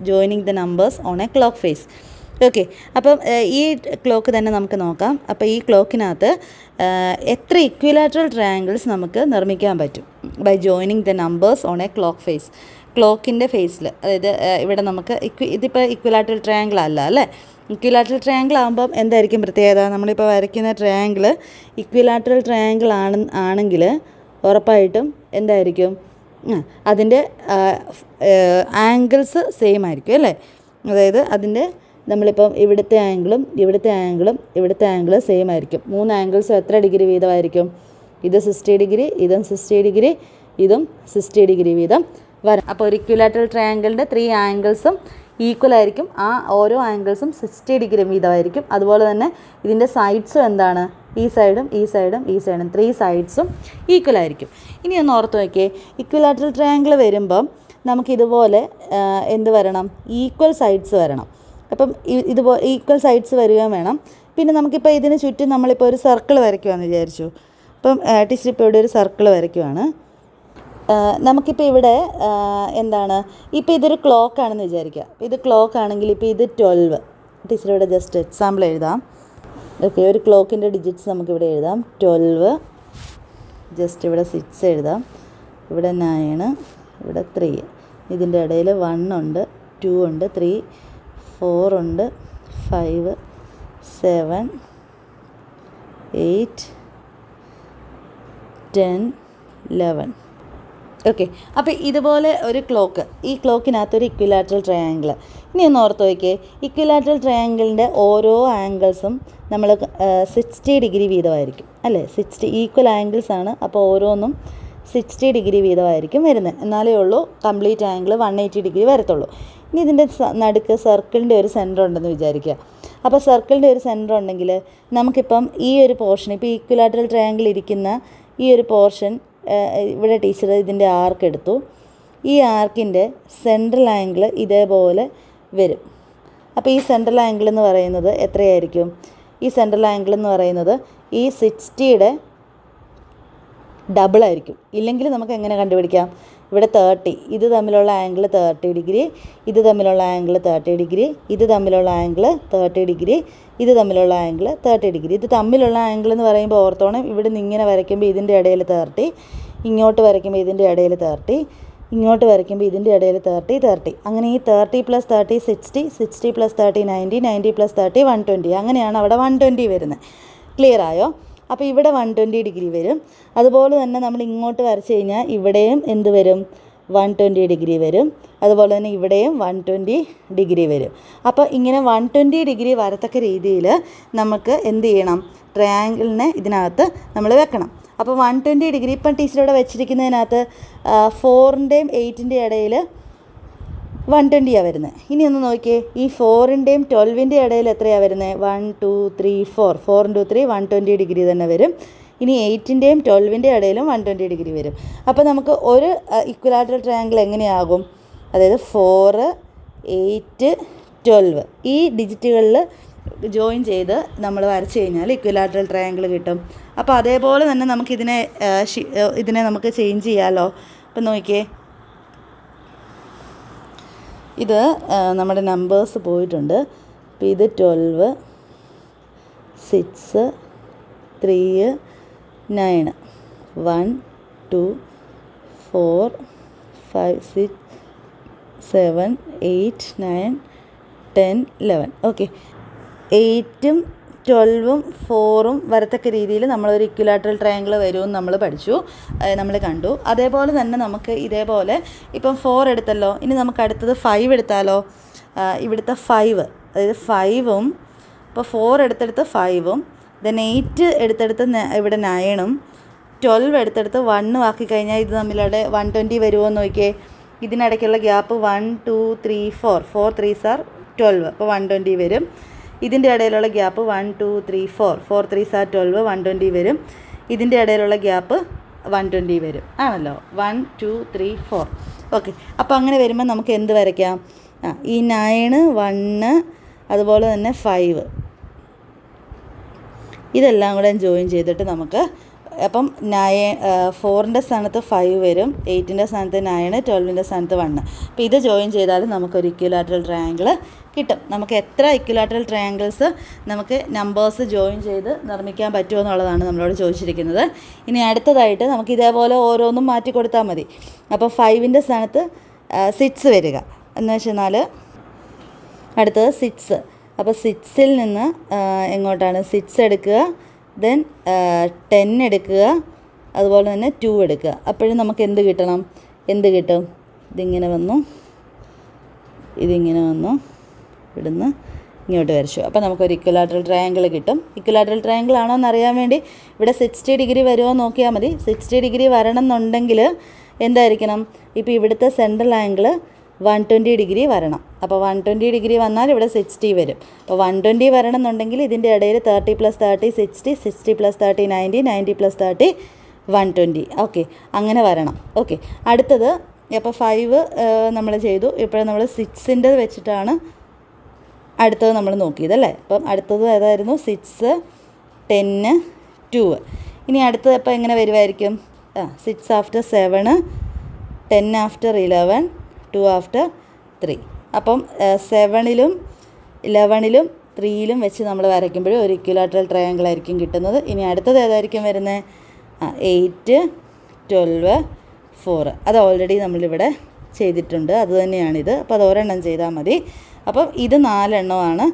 Okay, അപ്പം ഈ ക്ലോക്ക് തന്നെ നമുക്ക് നോക്കാം. അപ്പോൾ ഈ ക്ലോക്കിനകത്ത് എത്ര ഇക്വിലാറ്ററൽ ട്രയാങ്കിൾസ് നമുക്ക് നിർമ്മിക്കാൻ പറ്റും by joining the numbers on a clock face? ക്ലോക്കിൻ്റെ ഫേസിൽ, അതായത് ഇവിടെ നമുക്ക് ഇതിപ്പോൾ ഇക്വിലാറ്ററൽ ട്രയാങ്കിൾ അല്ല അല്ലേ? ഇക്വിലാറ്ററൽ ട്രയാങ്കിൾ ആകുമ്പം എന്തായിരിക്കും പ്രത്യേകത? നമ്മളിപ്പോൾ വരയ്ക്കുന്ന ട്രയാങ്കിൾ ഇക്വിലാറ്ററൽ ട്രയാങ്കിൾ ആണെങ്കിൽ ഉറപ്പായിട്ടും എന്തായിരിക്കും? അതിൻ്റെ ആംഗിൾസ് സെയിം ആയിരിക്കും അല്ലേ? അതായത് അതിൻ്റെ നമ്മളിപ്പം ഇവിടുത്തെ ആംഗിളും ഇവിടുത്തെ ആംഗിളും സെയിം ആയിരിക്കും. 3 ആംഗിൾസും എത്ര ഡിഗ്രി വീതമായിരിക്കും? ഇത് 60 ഡിഗ്രി, ഇതും 60 ഡിഗ്രി, ഇതും 60 ഡിഗ്രി വീതം വരാം. അപ്പോൾ ഒരു ഇക്വിലാറ്ററൽ ട്രയാങ്കിളിൻ്റെ 3 ആംഗിൾസും ഈക്വൽ ആയിരിക്കും. ആ ഓരോ ആംഗിൾസും 60 ഡിഗ്രി വീതമായിരിക്കും. അതുപോലെ തന്നെ ഇതിൻ്റെ സൈഡ്സും എന്താണ്? ഈ സൈഡും 3 സൈഡ്സും ഈക്വൽ ആയിരിക്കും. ഇനി ഒന്ന് ഓർത്ത് നോക്കിയേ, ഇക്വിലാറ്ററൽ ട്രയാങ്കിൾ വരുമ്പം നമുക്കിതുപോലെ എന്ത് വരണം? ഈക്വൽ സൈഡ്സ് വരണം. അപ്പം ഇതുപോലെ ഈക്വൽ സൈഡ്സ് വരികയും വേണം. പിന്നെ നമുക്കിപ്പോൾ ഇതിന് ചുറ്റും നമ്മളിപ്പോൾ ഒരു സർക്കിൾ വരയ്ക്കുവാന്ന് വിചാരിച്ചു. അപ്പം ടീച്ചർ ഇപ്പോൾ ഇവിടെ ഒരു സർക്കിൾ വരയ്ക്കുവാണ്. നമുക്കിപ്പോൾ ഇവിടെ എന്താണ്? ഇപ്പോൾ ഇതൊരു ക്ലോക്കാണെന്ന് വിചാരിക്കുക. ഇത് ക്ലോക്ക് ആണെങ്കിൽ ഇപ്പോൾ ഇത് 12. ടീച്ചർ ഇവിടെ ജസ്റ്റ് എക്സാമ്പിൾ എഴുതാം. ഓക്കെ, ഒരു ക്ലോക്കിൻ്റെ ഡിജിറ്റ്സ് നമുക്കിവിടെ എഴുതാം. 12, ജസ്റ്റ് ഇവിടെ 6 എഴുതാം, ഇവിടെ 9, ഇവിടെ 3, ഇതിൻ്റെ ഇടയിൽ 1 ഉണ്ട്, 2 ഉണ്ട്, 3, 4 ഉണ്ട്, 5, 7, 8, 10, 11. ഓക്കെ, അപ്പോൾ ഇതുപോലെ ഒരു ക്ലോക്ക്, ഈ ക്ലോക്കിനകത്തൊരു ഇക്വിലാറ്ററൽ ട്രയാങ്കിൾ. ഇനി ഒന്ന് ഓർത്ത് നോക്കിയേ, ഇക്വിലാറ്ററൽ ട്രയാങ്കിളിൻ്റെ ഓരോ ആംഗിൾസും നമ്മൾ 60 ഡിഗ്രി വീതമായിരിക്കും അല്ലേ. 60 ഈക്വൽ ആംഗിൾസ് ആണ്, അപ്പോൾ ഓരോന്നും 60 ഡിഗ്രി വീതമായിരിക്കും വരുന്നത്. എന്നാലേ ഉള്ളൂ കംപ്ലീറ്റ് ആംഗിൾ 180 ഡിഗ്രി വരത്തുള്ളൂ. ഇനി ഇതിൻ്റെ നടുക്ക് സർക്കിളിൻ്റെ ഒരു സെൻറ്റർ ഉണ്ടെന്ന് വിചാരിക്കുക. അപ്പോൾ സർക്കിളിൻ്റെ ഒരു സെൻറ്റർ ഉണ്ടെങ്കിൽ നമുക്കിപ്പം ഈ ഒരു പോർഷൻ, ഇപ്പോൾ ഈക്വിലാറ്ററൽ ട്രയാങ്കിൾ ഇരിക്കുന്ന ഈ ഒരു പോർഷൻ, ഇവിടെ ടീച്ചർ ഇതിൻ്റെ ആർക്ക് എടുത്തു. ഈ ആർക്കിൻ്റെ സെൻട്രൽ ആംഗിൾ ഇതേപോലെ വരും. അപ്പോൾ ഈ സെൻട്രൽ ആംഗിൾ എന്ന് പറയുന്നത് എത്രയായിരിക്കും? ഈ സെൻട്രൽ ആംഗിൾ എന്ന് പറയുന്നത് ഈ 60യുടെ ഡബിളായിരിക്കും. ഇല്ലെങ്കിൽ നമുക്ക് എങ്ങനെ കണ്ടുപിടിക്കാം? ഇവിടെ 30, ഇത് തമ്മിലുള്ള ആംഗിൾ 30 ഡിഗ്രി, ഇത് തമ്മിലുള്ള ആംഗിൾ 30 ഡിഗ്രി, ഇത് തമ്മിലുള്ള ആംഗിൾ 30 ഡിഗ്രി, ഇത് തമ്മിലുള്ള ആംഗിൾ 30 ഡിഗ്രി. ഇത് തമ്മിലുള്ള ആംഗിൾ എന്ന് പറയുമ്പോൾ ഓർത്തോണം, ഇവിടെ നിന്ന് ഇങ്ങനെ വരയ്ക്കുമ്പോൾ ഇതിൻ്റെ ഇടയിൽ 30, ഇങ്ങോട്ട് വരയ്ക്കുമ്പോൾ ഇതിൻ്റെ ഇടയിൽ 30, ഇങ്ങോട്ട് വരയ്ക്കുമ്പോൾ ഇതിൻ്റെ ഇടയിൽ 30, 30. അങ്ങനെ ഈ 30 + 30 60, 60 + 30 90, 90 + 30 120. അങ്ങനെയാണ് അവിടെ 120 വരുന്നത്. ക്ലിയർ ആയോ? അപ്പോൾ ഇവിടെ 120 ഡിഗ്രി വരും. അതുപോലെ തന്നെ നമ്മൾ ഇങ്ങോട്ട് വരച്ച് കഴിഞ്ഞാൽ ഇവിടെയും എന്ത് വരും? 120 ഡിഗ്രി വരും. അതുപോലെ തന്നെ ഇവിടെയും 120 ഡിഗ്രി വരും. അപ്പോൾ ഇങ്ങനെ 120 ഡിഗ്രി വരത്തക്ക രീതിയിൽ നമുക്ക് എന്ത് ചെയ്യണം? ട്രയാങ്കിളിനെ ഇതിനകത്ത് നമ്മൾ വെക്കണം. അപ്പോൾ 120 ഡിഗ്രി ഇപ്പം ടീച്ചറിവിടെ വെച്ചിരിക്കുന്നതിനകത്ത് 4ൻ്റെയും 8ൻ്റെയും ഇടയിൽ 120 വരുന്നത്. ഇനി ഒന്ന് നോക്കിയേ, ഈ 4ൻ്റെയും 12ൻ്റെയും ഇടയിൽ എത്രയാണ് വരുന്നത്? 1 2 3 4, 4 × 3 120 ഡിഗ്രി തന്നെ വരും. ഇനി 8ൻ്റെയും 12ൻ്റെയും ഇടയിലും 120 ഡിഗ്രി വരും. അപ്പോൾ നമുക്ക് ഒരു ഇക്വിലാറ്ററൽ ട്രയാങ്കിൾ എങ്ങനെയാകും? അതായത് 4, 8, 12 ഈ ഡിജിറ്റുകളിൽ ജോയിൻ ചെയ്ത് നമ്മൾ വരച്ച് കഴിഞ്ഞാൽ ഇക്വിലാറ്ററൽ ട്രയാങ്കിൾ കിട്ടും. അപ്പോൾ അതേപോലെ തന്നെ ഇതിനെ നമുക്ക് ചേഞ്ച് ചെയ്യാമല്ലോ. അപ്പം നോക്കിയേ, ഇത് നമ്മുടെ നമ്പേഴ്സ് പോയിട്ടുണ്ട്. അപ്പോൾ ഇത് 12, 6, 3, 9, 1 2 4 5 6 7 8 9 10 11. ഓക്കെ, 8ഉം 12ഉം 4ഉം വരത്തക്ക രീതിയിൽ നമ്മളൊരു ഇക്വിലാറ്ററൽ ട്രയാങ്കിൾ വരുമെന്ന് നമ്മൾ പഠിച്ചു, നമ്മൾ കണ്ടു. അതേപോലെ തന്നെ നമുക്ക് ഇതേപോലെ ഇപ്പം 4 എടുത്തല്ലോ, ഇനി നമുക്ക് അടുത്തത് 5 എടുത്താലോ. ഇവിടുത്തെ 5, അതായത് 5ഉം, ഇപ്പോൾ 4 എടുത്തെടുത്ത് 5ഉം, ദെൻ 8 എടുത്തെടുത്ത് ഇവിടെ 9ഉം, 12 എടുത്തെടുത്ത് 1 ആക്കി കഴിഞ്ഞാൽ ഇത് തമ്മിലൂടെ 120 വരുമോ എന്ന് നോക്കിയേ. ഇതിനിടയ്ക്കുള്ള ഗ്യാപ്പ് 1 2 3 4, 4 3s are 12, അപ്പോൾ 120 വരും. ഇതിൻ്റെ ഇടയിലുള്ള ഗ്യാപ്പ് 1 2 3 4, 4 3s are 12, 120 വരും. ഇതിൻ്റെ ഇടയിലുള്ള ഗ്യാപ്പ് 120 വരും, ആണല്ലോ. 1 2 3 4. ഓക്കെ, അപ്പോൾ അങ്ങനെ വരുമ്പോൾ നമുക്ക് എന്ത് വരയ്ക്കാം? ഈ 9 1 അതുപോലെ തന്നെ 5 ഇതെല്ലാം കൂടെ ജോയിൻ ചെയ്തിട്ട് നമുക്ക് അപ്പം 4ൻ്റെ സ്ഥാനത്ത് 5 വരും, 8ൻ്റെ സ്ഥാനത്ത് 9, 12ൻ്റെ സ്ഥാനത്ത് 1. അപ്പോൾ ഇത് ജോയിൻ ചെയ്താൽ നമുക്കൊരു ഇക്വിലാറ്ററൽ ട്രയാങ്കിൾ കിട്ടും. നമുക്ക് എത്ര ഇക്വിലാറ്ററൽ ട്രയാങ്കിൾസ് നമുക്ക് നമ്പേഴ്സ് ജോയിൻ ചെയ്ത് നിർമ്മിക്കാൻ പറ്റുമോ എന്നുള്ളതാണ് നമ്മളോട് ചോദിച്ചിരിക്കുന്നത്. ഇനി അടുത്തതായിട്ട് നമുക്ക് ഇതേപോലെ ഓരോന്നും മാറ്റി കൊടുത്താൽ മതി. അപ്പോൾ 5ൻ്റെ സ്ഥാനത്ത് 6 വരിക എന്ന് വെച്ചെന്നാൽ അടുത്തത് 6. അപ്പോൾ 6ൽ നിന്ന് എങ്ങോട്ടാണ്? 6 എടുക്കുക, ദെൻ 10 എടുക്കുക, അതുപോലെ തന്നെ 2 എടുക്കുക. അപ്പോഴും നമുക്ക് എന്ത് കിട്ടണം? എന്ത് കിട്ടും? ഇതിങ്ങനെ വന്നു, ഇതിങ്ങനെ വന്നു, ഇവിടുന്ന് ഇങ്ങോട്ട് വരച്ചു. അപ്പോൾ നമുക്കൊരു ഇക്വിലാറ്ററൽ ട്രയാങ്കിൾ കിട്ടും. ഇക്വിലാറ്ററൽ ട്രയാങ്കിൾ ആണോ എന്നറിയാൻ വേണ്ടി ഇവിടെ 60 ഡിഗ്രി വരുമോ നോക്കിയാൽ മതി. 60 ഡിഗ്രി വരണം എന്നുണ്ടെങ്കിൽ എന്തായിരിക്കണം? ഇപ്പോൾ ഇവിടുത്തെ സെൻട്രൽ ആംഗിൾ 120 ഡിഗ്രി വരണം. അപ്പോൾ 120 ഡിഗ്രി വന്നാൽ ഇവിടെ 60 വരും. അപ്പോൾ 120 വരണം എന്നുണ്ടെങ്കിൽ ഇതിൻ്റെ ഇടയിൽ 30 + 30 60, 60 + 30 90, 90 + 30 120. ഓക്കെ, അങ്ങനെ വരണം. ഓക്കെ, അടുത്തത് അപ്പോൾ 5 നമ്മൾ ചെയ്തു. ഇപ്പോൾ നമ്മൾ 6ൻ്റെ വെച്ചിട്ടാണ് അടുത്തത് നമ്മൾ നോക്കിയതല്ലേ. അപ്പം അടുത്തത് ഏതായിരുന്നു? 6, 10, 2. ഇനി അടുത്തത് അപ്പോൾ എങ്ങനെ വരുമായിരിക്കും? 6 after 7, 10 after 11, 2 after 3. അപ്പം 7ലും 11ലും 3ലും വെച്ച് നമ്മൾ വരയ്ക്കുമ്പോഴും ഒരു ഇക്വിലാറ്ററൽ ട്രയാങ്കിൾ ആയിരിക്കും കിട്ടുന്നത്. ഇനി അടുത്തത് ഏതായിരിക്കും വരുന്നത്? 8, 12, 4. അത് ഓൾറെഡി നമ്മളിവിടെ ചെയ്തിട്ടുണ്ട്, അത് തന്നെയാണിത്. അപ്പോൾ അത് ഒരെണ്ണം ചെയ്താൽ മതി. അപ്പം ഇത് 4 എണ്ണമാണ്,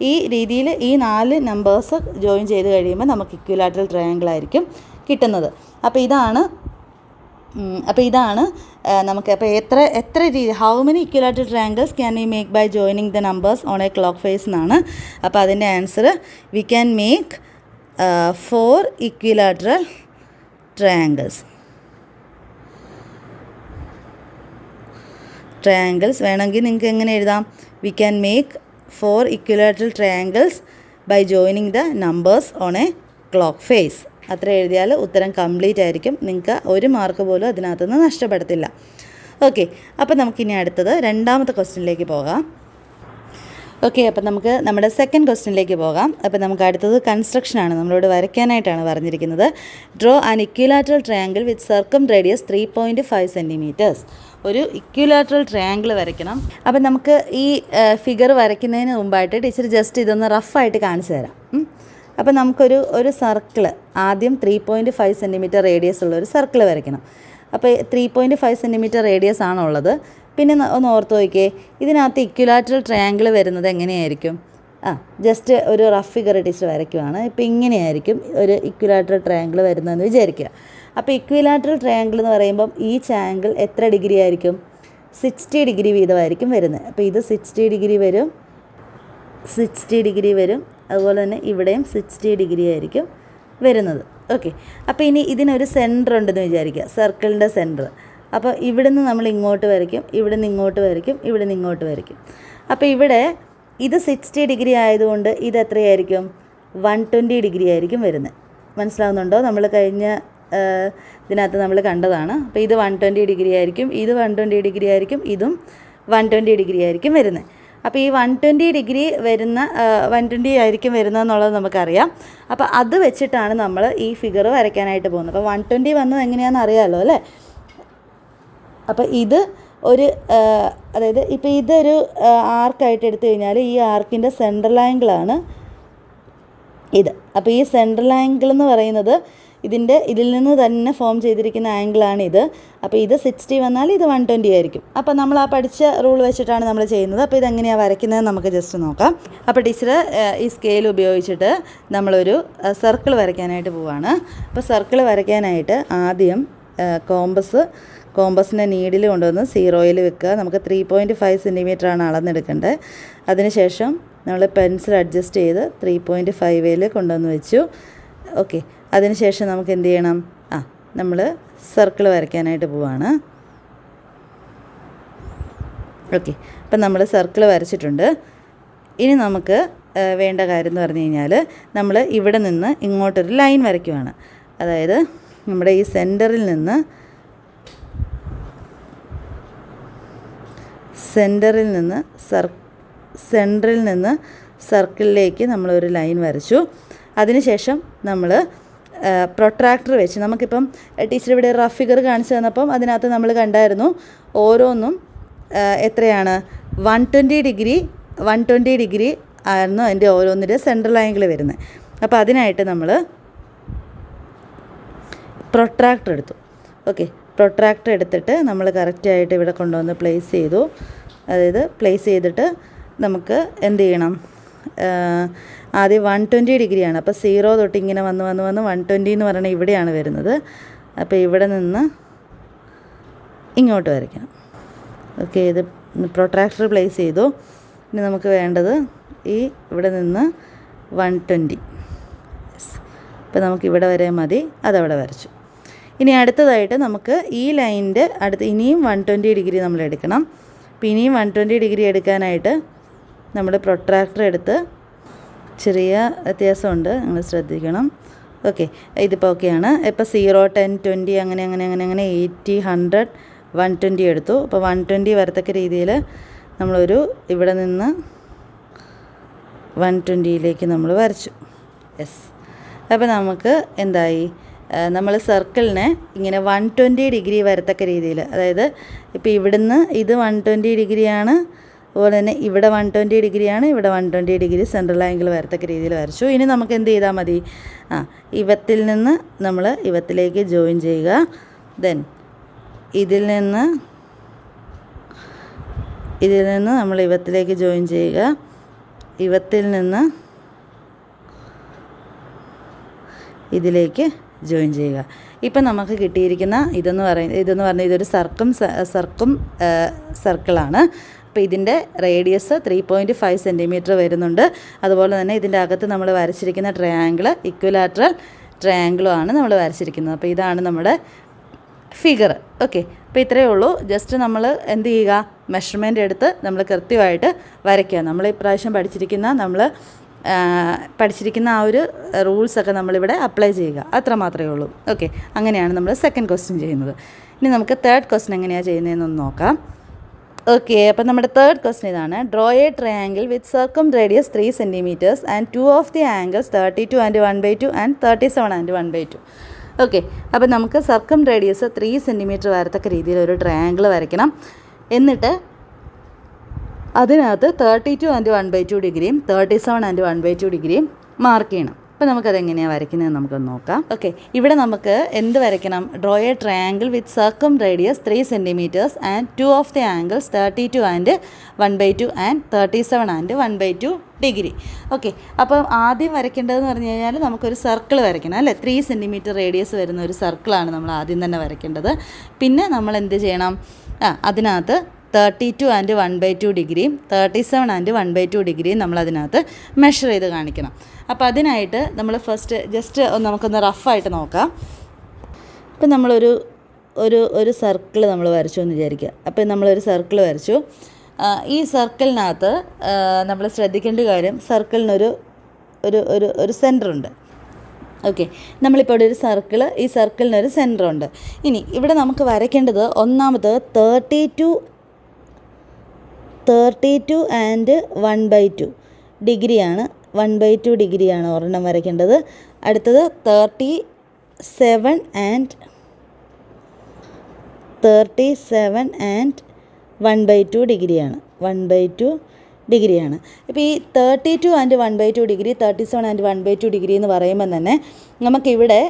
ഈ രീതിയിൽ ഈ 4 നമ്പേഴ്സ് ജോയിൻ ചെയ്ത് കഴിയുമ്പോൾ നമുക്ക് ഇക്വിലാറ്ററൽ ട്രയാങ്കിൾ ആയിരിക്കും കിട്ടുന്നത്. അപ്പോൾ ഇതാണ് നമുക്ക് അപ്പോൾ എത്ര രീതി how many equilateral triangles can we make by joining the numbers on a clock face എന്നാണ്. അപ്പോൾ അതിൻ്റെ answer we can make 4 equilateral triangles വേണമെങ്കിൽ നിങ്ങൾക്ക് എങ്ങനെ എഴുതാം? We can make 4 equilateral triangles by joining the numbers on a clock face. അത്ര എഴുതിയാൽ ഉത്തരം കംപ്ലീറ്റ് ആയിരിക്കും. നിങ്ങൾക്ക് 1 മാർക്ക് പോലും അതിനകത്തുനിന്ന് നഷ്ടപ്പെടത്തില്ല. ഓക്കെ, അപ്പോൾ നമുക്കിനി അടുത്തത് രണ്ടാമത്തെ ക്വസ്റ്റ്യനിലേക്ക് പോകാം. ഓക്കെ, അപ്പോൾ നമുക്ക് നമ്മുടെ സെക്കൻഡ് ക്വസ്റ്റ്യനിലേക്ക് പോകാം. അപ്പോൾ നമുക്ക് അടുത്തത് കൺസ്ട്രക്ഷനാണ്, നമ്മളോട് വരയ്ക്കാനായിട്ടാണ് പറഞ്ഞിരിക്കുന്നത്. Draw an equilateral triangle with circumradius 3.5 centimetres. ഒരു ഇക്വിലാറ്ററൽ ട്രയാങ്കിൾ വരയ്ക്കണം. അപ്പം നമുക്ക് ഈ ഫിഗർ വരയ്ക്കുന്നതിന് മുമ്പായിട്ട് ടീച്ചർ ജസ്റ്റ് ഇതൊന്ന് റഫായിട്ട് കാണിച്ചു തരാം. അപ്പോൾ നമുക്കൊരു സർക്കിള് ആദ്യം 3.5 സെൻറ്റിമീറ്റർ റേഡിയസ് ഉള്ള ഒരു സർക്കിൾ വരയ്ക്കണം. അപ്പോൾ 3.5 സെൻറ്റിമീറ്റർ റേഡിയസ് ആണുള്ളത്. പിന്നെ ഒന്ന് ഓർത്ത് നോക്കിയേ, ഇതിനകത്ത് ഇക്വിലാറ്ററൽ ട്രയാങ്കിൾ വരുന്നത് എങ്ങനെയായിരിക്കും? ജസ്റ്റ് ഒരു റഫ് ഫിഗർ ടീച്ചർ വരയ്ക്കുവാണ്. ഇപ്പോൾ ഇങ്ങനെയായിരിക്കും ഒരു ഇക്വിലാറ്ററൽ ട്രയാങ്കിൾ വരുന്നതെന്ന് വിചാരിക്കുക. അപ്പോൾ ഇക്വിലാറ്ററൽ ട്രയാങ്കിൾ എന്ന് പറയുമ്പം ഈച്ച് ആംഗിൾ എത്ര ഡിഗ്രി ആയിരിക്കും? 60 ഡിഗ്രി വീതമായിരിക്കും വരുന്നത്. അപ്പോൾ ഇത് 60 ഡിഗ്രി വരും. അതുപോലെ തന്നെ ഇവിടെയും 60 ഡിഗ്രി ആയിരിക്കും വരുന്നത്. ഓക്കെ, അപ്പോൾ ഇനി ഇതിനൊരു സെൻറ്റർ ഉണ്ടെന്ന് വിചാരിക്കുക, സർക്കിളിൻ്റെ സെൻറ്റർ. അപ്പോൾ ഇവിടുന്ന് നമ്മൾ ഇങ്ങോട്ട് വരയ്ക്കും, ഇവിടുന്ന് ഇങ്ങോട്ട് വരയ്ക്കും, ഇവിടുന്ന് ഇങ്ങോട്ട് വരയ്ക്കും. അപ്പോൾ ഇവിടെ ഇത് 60 ഡിഗ്രി ആയതുകൊണ്ട് ഇത് എത്രയായിരിക്കും? 120 ഡിഗ്രി ആയിരിക്കും വരുന്നത്. മനസ്സിലാവുന്നുണ്ടോ? നമ്മൾ കഴിഞ്ഞ ഇതിനകത്ത് നമ്മൾ കണ്ടതാണ്. അപ്പോൾ ഇത് 120 ഡിഗ്രി ആയിരിക്കും, ഇത് 120 ഡിഗ്രി ആയിരിക്കും, ഇതും 120 ഡിഗ്രി ആയിരിക്കും വരുന്നത്. അപ്പോൾ ഈ 120 ഡിഗ്രി 120 ആയിരിക്കും വരുന്നതെന്നുള്ളത് നമുക്കറിയാം. അപ്പോൾ അത് വെച്ചിട്ടാണ് നമ്മൾ ഈ ഫിഗർ വരയ്ക്കാനായിട്ട് പോകുന്നത്. അപ്പോൾ 120 വന്നത് എങ്ങനെയാണെന്ന് അറിയാമല്ലോ അല്ലേ? അപ്പോൾ ഇത് അതായത് ഇപ്പോൾ ഇതൊരു ആർക്കായിട്ട് എടുത്തു കഴിഞ്ഞാൽ ഈ ആർക്കിൻ്റെ സെൻട്രൽ ആംഗിളാണ് ഇത്. അപ്പോൾ ഈ സെൻട്രൽ ആംഗിൾ എന്ന് പറയുന്നത് ഇതിൽ നിന്ന് തന്നെ ഫോം ചെയ്തിരിക്കുന്ന ആംഗിളാണിത്. അപ്പോൾ ഇത് 60 വന്നാൽ ഇത് 120 ആയിരിക്കും. അപ്പോൾ നമ്മൾ ആ പഠിച്ച റൂൾ വെച്ചിട്ടാണ് നമ്മൾ ചെയ്യുന്നത്. അപ്പോൾ ഇതെങ്ങനെയാണ് വരയ്ക്കുന്നത് നമുക്ക് ജസ്റ്റ് നോക്കാം. അപ്പോൾ ടീച്ചർ ഈ സ്കെയിൽ ഉപയോഗിച്ചിട്ട് നമ്മളൊരു സർക്കിൾ വരയ്ക്കാനായിട്ട് പോവുകയാണ്. അപ്പോൾ സർക്കിൾ വരയ്ക്കാനായിട്ട് ആദ്യം കോമ്പസിൻ്റെ നീഡിൽ കൊണ്ടുവന്ന് 0യിൽ വെക്കുക. നമുക്ക് 3.5 സെൻറ്റിമീറ്ററാണ് അളന്നെടുക്കേണ്ടത്. അതിനുശേഷം നമ്മൾ പെൻസിൽ അഡ്ജസ്റ്റ് ചെയ്ത് 3.5ൽ കൊണ്ടുവന്ന് വെച്ചു. ഓക്കെ, അതിനുശേഷം നമുക്ക് എന്ത് ചെയ്യണം? നമ്മൾ സർക്കിൾ വരയ്ക്കാനായിട്ട് പോവാണ്. ഓക്കെ, അപ്പം നമ്മൾ സർക്കിൾ വരച്ചിട്ടുണ്ട്. ഇനി നമുക്ക് വേണ്ട കാര്യം എന്ന് പറഞ്ഞു കഴിഞ്ഞാൽ നമ്മൾ ഇവിടെ നിന്ന് ഇങ്ങോട്ടൊരു ലൈൻ വരയ്ക്കുവാണ്. അതായത് നമ്മുടെ ഈ സെൻറ്ററിൽ നിന്ന് സർക്കിളിലേക്ക് നമ്മളൊരു ലൈൻ വരച്ചു. അതിനുശേഷം നമ്മൾ പ്രൊട്രാക്ടർ വെച്ച് നമുക്കിപ്പം ടീച്ചർ ഇവിടെ റഫ് ഫിഗർ കാണിച്ചു തന്നപ്പം അതിനകത്ത് നമ്മൾ കണ്ടായിരുന്നു ഓരോന്നും എത്രയാണ് 120 ഡിഗ്രി ആയിരുന്നു അതിൻ്റെ ഓരോന്നിൻ്റെ സെൻട്രൽ ആംഗിൾ വരുന്നത്. അപ്പോൾ അതിനായിട്ട് നമ്മൾ പ്രൊട്രാക്ടർ എടുത്തു. ഓക്കെ, പ്രൊട്രാക്ടർ എടുത്തിട്ട് നമ്മൾ കറക്റ്റായിട്ട് ഇവിടെ കൊണ്ടുവന്ന് പ്ലേസ് ചെയ്തു. അതായത് പ്ലേസ് ചെയ്തിട്ട് നമുക്ക് എന്ത് ചെയ്യണം? ആദ്യം 120 ഡിഗ്രിയാണ്. അപ്പോൾ 0 തൊട്ട് ഇങ്ങനെ വന്ന് 120 എന്ന് പറയുന്നത് ഇവിടെയാണ് വരുന്നത്. അപ്പോൾ ഇവിടെ നിന്ന് ഇങ്ങോട്ട് വരയ്ക്കണം. ഓക്കെ, ഇത് പ്രൊട്രാക്ടർ പ്ലേസ് ചെയ്തു. ഇനി നമുക്ക് വേണ്ടത് ഇവിടെ നിന്ന് 120. അപ്പോൾ നമുക്ക് ഇവിടെ വരെ മതി, അതവിടെ വരച്ചു. ഇനി അടുത്തതായിട്ട് നമുക്ക് ഈ ലൈനിൻ്റെ അടുത്ത് ഇനിയും 120 ഡിഗ്രി നമ്മൾ എടുക്കണം. അപ്പോൾ ഇനിയും 120 ഡിഗ്രി എടുക്കാനായിട്ട് നമ്മൾ പ്രൊട്രാക്ടർ എടുത്ത് ചെറിയ വ്യത്യാസമുണ്ട്, നിങ്ങൾ ശ്രദ്ധിക്കണം. ഓക്കെ, ഇതിപ്പോൾ ഓക്കെയാണ്. ഇപ്പോൾ 0, 10, 20 അങ്ങനെ 80, 100, 120 എടുത്തു. അപ്പോൾ 120 വരത്തക്ക രീതിയിൽ നമ്മളൊരു ഇവിടെ നിന്ന് 120യിലേക്ക് നമ്മൾ വരച്ചു. യെസ്, അപ്പോൾ നമുക്ക് എന്തായി? നമ്മൾ സർക്കിളിനെ ഇങ്ങനെ 120 ഡിഗ്രി വരത്തക്ക രീതിയിൽ, അതായത് ഇപ്പോൾ ഇവിടുന്ന് ഇത് 120 ഡിഗ്രിയാണ്, അതുപോലെ തന്നെ ഇവിടെ 120 ഡിഗ്രിയാണ്, ഇവിടെ 120 ഡിഗ്രി സെൻട്രൽ ആംഗിൾ വരത്തക്ക രീതിയിൽ വരച്ചു. ഇനി നമുക്ക് എന്ത് ചെയ്താൽ മതി? ഇവത്തിൽ നിന്ന് നമ്മൾ ഇവത്തിലേക്ക് ജോയിൻ ചെയ്യുക. ദെൻ ഇതിൽ നിന്ന് നമ്മൾ ഇവത്തിലേക്ക് ജോയിൻ ചെയ്യുക. ഇവത്തിൽ നിന്ന് ഇതിലേക്ക് ജോയിൻ ചെയ്യുക. ഇപ്പം നമുക്ക് കിട്ടിയിരിക്കുന്ന ഇതെന്ന് പറഞ്ഞാൽ ഇതൊരു സർക്കിളാണ്. അപ്പോൾ ഇതിൻ്റെ റേഡിയസ് 3.5 സെൻറ്റിമീറ്റർ വരുന്നുണ്ട്. അതുപോലെ തന്നെ ഇതിൻ്റെ അകത്ത് നമ്മൾ വരച്ചിരിക്കുന്ന ട്രയാങ്കിൾ ഇക്വിലാറ്ററൽ ട്രയാങ്കിളുമാണ് നമ്മൾ വരച്ചിരിക്കുന്നത്. അപ്പോൾ ഇതാണ് നമ്മുടെ ഫിഗർ. ഓക്കെ, അപ്പോൾ ഇത്രയേ ഉള്ളൂ. ജസ്റ്റ് നമ്മൾ എന്ത് ചെയ്യുക, മെഷർമെൻ്റ് എടുത്ത് നമ്മൾ കൃത്യമായിട്ട് വരയ്ക്കുക. നമ്മൾ ഇപ്രാവശ്യം പഠിച്ചിരിക്കുന്ന ആ ഒരു റൂൾസൊക്കെ നമ്മളിവിടെ അപ്ലൈ ചെയ്യുക, അത്ര മാത്രമേ ഉള്ളൂ. ഓക്കെ, അങ്ങനെയാണ് നമ്മൾ സെക്കൻഡ് ക്വസ്റ്റ്യൻ ചെയ്യുന്നത്. ഇനി നമുക്ക് തേർഡ് ക്വസ്റ്റ്യൻ എങ്ങനെയാണ് ചെയ്യുന്നതെന്നൊന്ന് നോക്കാം. ഓക്കെ, അപ്പോൾ നമ്മുടെ തേർഡ് ക്വസ്റ്റ്യൻ ഇതാണ്. Draw a triangle with circumradius 3 centimetres and 2 of the angles 32 and 1/2 and 37 and 1/2. Okay, അപ്പോൾ നമുക്ക് സർക്കം റേഡിയസ് 3 സെൻറ്റിമീറ്റർ വരത്തക്ക രീതിയിൽ ഒരു ട്രയാങ്കിൾ വരയ്ക്കണം. എന്നിട്ട് അതിനകത്ത് 32 and 1/2 ഡിഗ്രിയും 37 and 1/2 ഡിഗ്രിയും മാർക്ക് ചെയ്യണം. അപ്പോൾ നമുക്കതെങ്ങനെയാണ് വരയ്ക്കുന്നതെന്ന് നമുക്കൊന്ന് നോക്കാം. ഓക്കെ, ഇവിടെ നമുക്ക് എന്ത് വരയ്ക്കണം? Draw a triangle with circumradius 3 centimetres and 2 of the angles 32 and 1/2 and 37 and 1/2 degree. Okay, അപ്പം ആദ്യം വരയ്ക്കേണ്ടതെന്ന് പറഞ്ഞു കഴിഞ്ഞാൽ നമുക്കൊരു സർക്കിൾ വരയ്ക്കണം അല്ലേ. 3 സെൻറ്റിമീറ്റർ റേഡിയസ് വരുന്ന ഒരു സർക്കിളാണ് നമ്മൾ ആദ്യം തന്നെ വരയ്ക്കേണ്ടത്. പിന്നെ നമ്മൾ എന്ത് ചെയ്യണം? അതിനകത്ത് 32 and 1/2 ഡിഗ്രിയും 37 and 1/2 ഡിഗ്രിയും നമ്മളതിനകത്ത് മെഷർ ചെയ്ത് കാണിക്കണം. അപ്പോൾ അതിനായിട്ട് നമ്മൾ ഫസ്റ്റ് ജസ്റ്റ് നമുക്കൊന്ന് റഫായിട്ട് നോക്കാം. ഇപ്പം നമ്മളൊരു ഒരു സർക്കിൾ നമ്മൾ വരച്ചു എന്ന് വിചാരിക്കുക. അപ്പോൾ നമ്മളൊരു സർക്കിൾ വരച്ചു. ഈ സർക്കിളിനകത്ത് നമ്മൾ ശ്രദ്ധിക്കേണ്ട കാര്യം, സർക്കിളിനൊരു ഒരു ഒരു ഒരു സെൻറ്ററുണ്ട്. ഓക്കെ, നമ്മളിപ്പോൾ ഇവിടെ ഒരു ഈ സർക്കിളിനൊരു സെൻറ്ററുണ്ട്. ഇനി ഇവിടെ നമുക്ക് വരയ്ക്കേണ്ടത് ഒന്നാമത് 32 and 1/2 ഡിഗ്രിയാണ്. 1/2 ഡിഗ്രിയാണ് ഒരെണ്ണം വരയ്ക്കേണ്ടത്. അടുത്തത് 37 and 1/2 ഡിഗ്രിയാണ്. 1/2 ഡിഗ്രിയാണ്. ഇപ്പോൾ ഈ 32 and 1/2 ഡിഗ്രി, 37 and 1/2 ഡിഗ്രി എന്ന് പറയുമ്പോൾ തന്നെ നമുക്കിവിടെ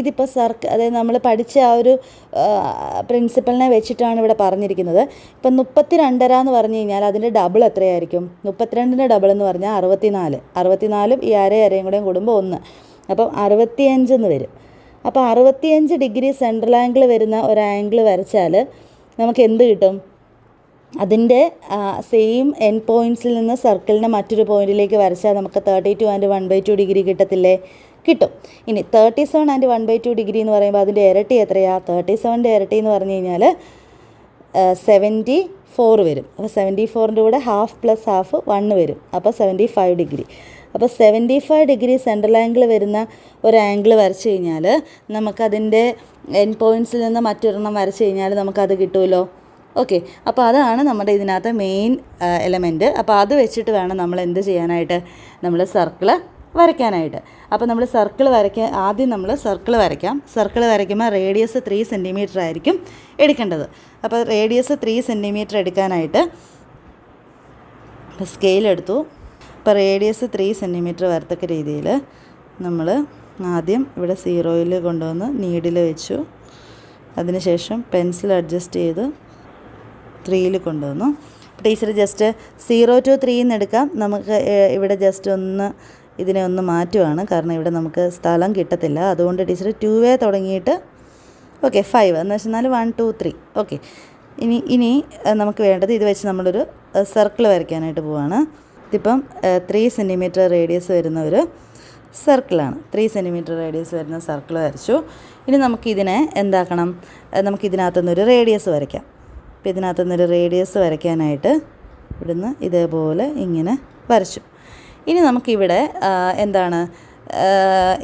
ഇതിപ്പോൾ അതായത് നമ്മൾ പഠിച്ച ആ ഒരു പ്രിൻസിപ്പളിനെ വെച്ചിട്ടാണ് ഇവിടെ പറഞ്ഞിരിക്കുന്നത്. ഇപ്പം 32.5 എന്ന് പറഞ്ഞു കഴിഞ്ഞാൽ അതിൻ്റെ ഡബിൾ എത്രയായിരിക്കും? 32ൻ്റെ ഡബിൾ എന്ന് പറഞ്ഞാൽ 64 ഈ അരയും കൂടെയും കൂടുമ്പോൾ 1, അപ്പം 65 എന്ന് വരും. അപ്പോൾ 65 ഡിഗ്രി സെൻട്രൽ ആംഗിൾ വരുന്ന ഒരു ആംഗിൾ വരച്ചാൽ നമുക്ക് എന്ത് കിട്ടും? അതിൻ്റെ സെയിം എൻ പോയിൻറ്റ്സിൽ നിന്ന് സർക്കിളിനെ മറ്റൊരു പോയിൻറ്റിലേക്ക് വരച്ചാൽ നമുക്ക് 32 and 1/2 ഡിഗ്രി കിട്ടത്തില്ലേ? കിട്ടും. ഇനി 37 and 1/2 ഡിഗ്രി എന്ന് പറയുമ്പോൾ അതിൻ്റെ ഇരട്ടി എത്രയാണ്? 37ൻ്റെ ഇരട്ടി എന്ന് പറഞ്ഞു കഴിഞ്ഞാൽ 74 വരും. അപ്പോൾ 74ൻ്റെ കൂടെ ഹാഫ് പ്ലസ് ഹാഫ് 1 വരും. അപ്പോൾ 75 ഡിഗ്രി. അപ്പോൾ 75 ഡിഗ്രി സെൻട്രൽ ആംഗിൾ വരുന്ന ഒരു ആംഗിൾ വരച്ച് കഴിഞ്ഞാൽ നമുക്കതിൻ്റെ എൻ പോയിൻറ്റ്സിൽ നിന്ന് മറ്റൊരെണ്ണം വരച്ച് കഴിഞ്ഞാൽ നമുക്കത് കിട്ടുമല്ലോ. ഓക്കെ, അപ്പോൾ അതാണ് നമ്മുടെ ഇതിനകത്ത് മെയിൻ എലമെൻറ്റ്. അപ്പോൾ അത് വെച്ചിട്ട് വേണം നമ്മൾ എന്ത് ചെയ്യാനായിട്ട്? നമ്മൾ സർക്കിള് വരയ്ക്കാനായിട്ട്. അപ്പോൾ നമ്മൾ ആദ്യം നമ്മൾ സർക്കിൾ വരയ്ക്കാം. സർക്കിൾ വരയ്ക്കുമ്പോൾ റേഡിയസ് 3 സെൻറ്റിമീറ്റർ ആയിരിക്കും എടുക്കേണ്ടത്. അപ്പോൾ റേഡിയസ് 3 സെൻറ്റിമീറ്റർ എടുക്കാനായിട്ട് സ്കെയിൽ എടുത്തു. അപ്പോൾ റേഡിയസ് 3 സെൻറ്റിമീറ്റർ വരത്തക്ക രീതിയിൽ നമ്മൾ ആദ്യം ഇവിടെ 0യിൽ കൊണ്ടുവന്ന് നീഡിൽ വെച്ചു. അതിനുശേഷം പെൻസിൽ അഡ്ജസ്റ്റ് ചെയ്ത് 3യിൽ കൊണ്ടുവന്നു. ടീച്ചർ ജസ്റ്റ് 0 to 3 എന്ന് എടുക്കാം. നമുക്ക് ഇവിടെ ജസ്റ്റ് ഇതിനെ ഒന്ന് മാറ്റുവാണ്, കാരണം ഇവിടെ നമുക്ക് സ്ഥലം കിട്ടത്തില്ല. അതുകൊണ്ട് ടീച്ചർ 2 തുടങ്ങിയിട്ട് 5 എന്ന് വെച്ചാൽ 1 2 3. ഓക്കെ, ഇനി നമുക്ക് വേണ്ടത് ഇത് വെച്ച് നമ്മളൊരു സർക്കിൾ വരയ്ക്കാനായിട്ട് പോവാണ്. ഇതിപ്പം 3 സെൻറ്റിമീറ്റർ റേഡിയസ് വരുന്ന ഒരു സർക്കിളാണ്. 3 സെൻറ്റിമീറ്റർ റേഡിയസ് വരുന്ന സർക്കിൾ വരച്ചു. ഇനി നമുക്കിതിനെ എന്താക്കണം? നമുക്കിതിനകത്തുനിന്നൊരു റേഡിയസ് വരയ്ക്കാം. അപ്പോൾ ഇതിനകത്തുനിന്നൊരു റേഡിയസ് വരയ്ക്കാനായിട്ട് ഇവിടുന്ന് ഇതേപോലെ ഇങ്ങനെ വരച്ചു. ഇനി നമുക്കിവിടെ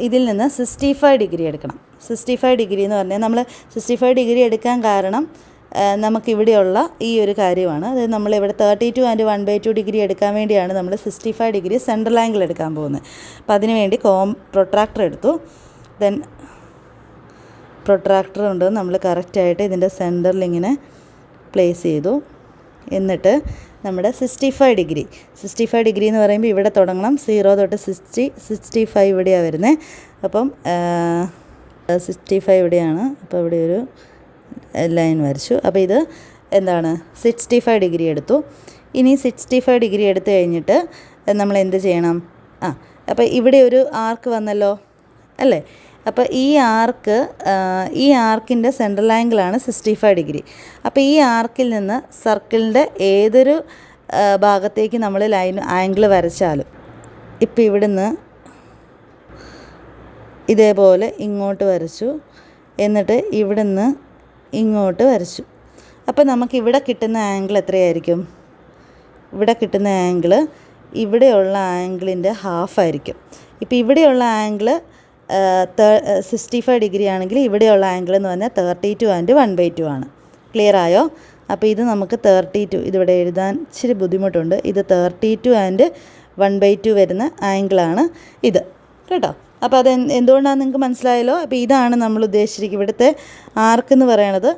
ഇതിൽ നിന്ന് 65 ഡിഗ്രി എടുക്കണം. 65 ഡിഗ്രി എന്ന് പറഞ്ഞാൽ നമ്മൾ 65 ഡിഗ്രി എടുക്കാൻ കാരണം നമുക്കിവിടെയുള്ള ഈ ഒരു കാര്യമാണ്. അതായത് നമ്മളിവിടെ 32 and 1/2 ഡിഗ്രി എടുക്കാൻ വേണ്ടിയാണ് നമ്മൾ 65 ഡിഗ്രി സെൻട്രൽ ആംഗിൾ എടുക്കാൻ പോകുന്നത്. അപ്പോൾ അതിന് വേണ്ടി പ്രൊട്രാക്ടർ എടുത്തു. ദെൻ പ്രൊട്രാക്ടർ കൊണ്ട് നമ്മൾ കറക്റ്റായിട്ട് ഇതിൻ്റെ സെൻറ്ററിൽ ഇങ്ങനെ പ്ലേസ് ചെയ്തു. എന്നിട്ട് നമ്മുടെ 65 ഡിഗ്രി എന്ന് പറയുമ്പോൾ ഇവിടെ തുടങ്ങണം. 0 തൊട്ട് 65 ഇവിടെയാണ് വരുന്നത്. അപ്പം 65 ഇവിടെയാണ്. അപ്പോൾ ഇവിടെ ഒരു ലൈൻ വരച്ചു. അപ്പോൾ ഇത് 65 ഡിഗ്രി എടുത്തു. ഇനി 65 ഡിഗ്രി എടുത്തു കഴിഞ്ഞിട്ട് നമ്മൾ എന്ത് ചെയ്യണം? അപ്പോൾ ഇവിടെ ഒരു ആർക്ക് വന്നല്ലോ അല്ലേ? അപ്പോൾ ഈ ആർക്കിൻ്റെ സെൻട്രൽ ആംഗിളാണ് 65 ഡിഗ്രി. അപ്പോൾ ഈ ആർക്കിൽ നിന്ന് സർക്കിളിൻ്റെ ഏതൊരു ഭാഗത്തേക്ക് നമ്മൾ ആംഗിൾ വരച്ചാലും, ഇപ്പോൾ ഇവിടുന്ന് ഇതേപോലെ ഇങ്ങോട്ട് വരച്ചു, എന്നിട്ട് ഇവിടുന്ന് ഇങ്ങോട്ട് വരച്ചു. അപ്പോൾ നമുക്കിവിടെ കിട്ടുന്ന ആംഗിൾ എത്രയായിരിക്കും? ഇവിടെ കിട്ടുന്ന ആംഗിൾ ഇവിടെയുള്ള ആംഗിളിൻ്റെ ഹാഫായിരിക്കും. ഇപ്പോൾ ഇവിടെയുള്ള ആംഗിൾ 65 ഡിഗ്രി ആണെങ്കിൽ ഇവിടെയുള്ള ആംഗിൾ എന്ന് പറഞ്ഞാൽ 32 ആൻഡ് 1/2 ആണ്. ക്ലിയർ ആയോ? അപ്പോൾ ഇത് നമുക്ക് 32, ഇതിവിടെ എഴുതാൻ ഇച്ചിരി ബുദ്ധിമുട്ടുണ്ട്. ഇത് 32 ആൻഡ് 1/2 വരുന്ന ആംഗിളാണ് ഇത് കേട്ടോ. അപ്പോൾ അത് എന്തുകൊണ്ടാണെന്ന് നിങ്ങൾക്ക് മനസ്സിലായല്ലോ. അപ്പോൾ ഇതാണ് നമ്മൾ ഉദ്ദേശിച്ചിരിക്കുന്നത്. ഇവിടുത്തെ ആർക്ക് എന്ന് പറയണത്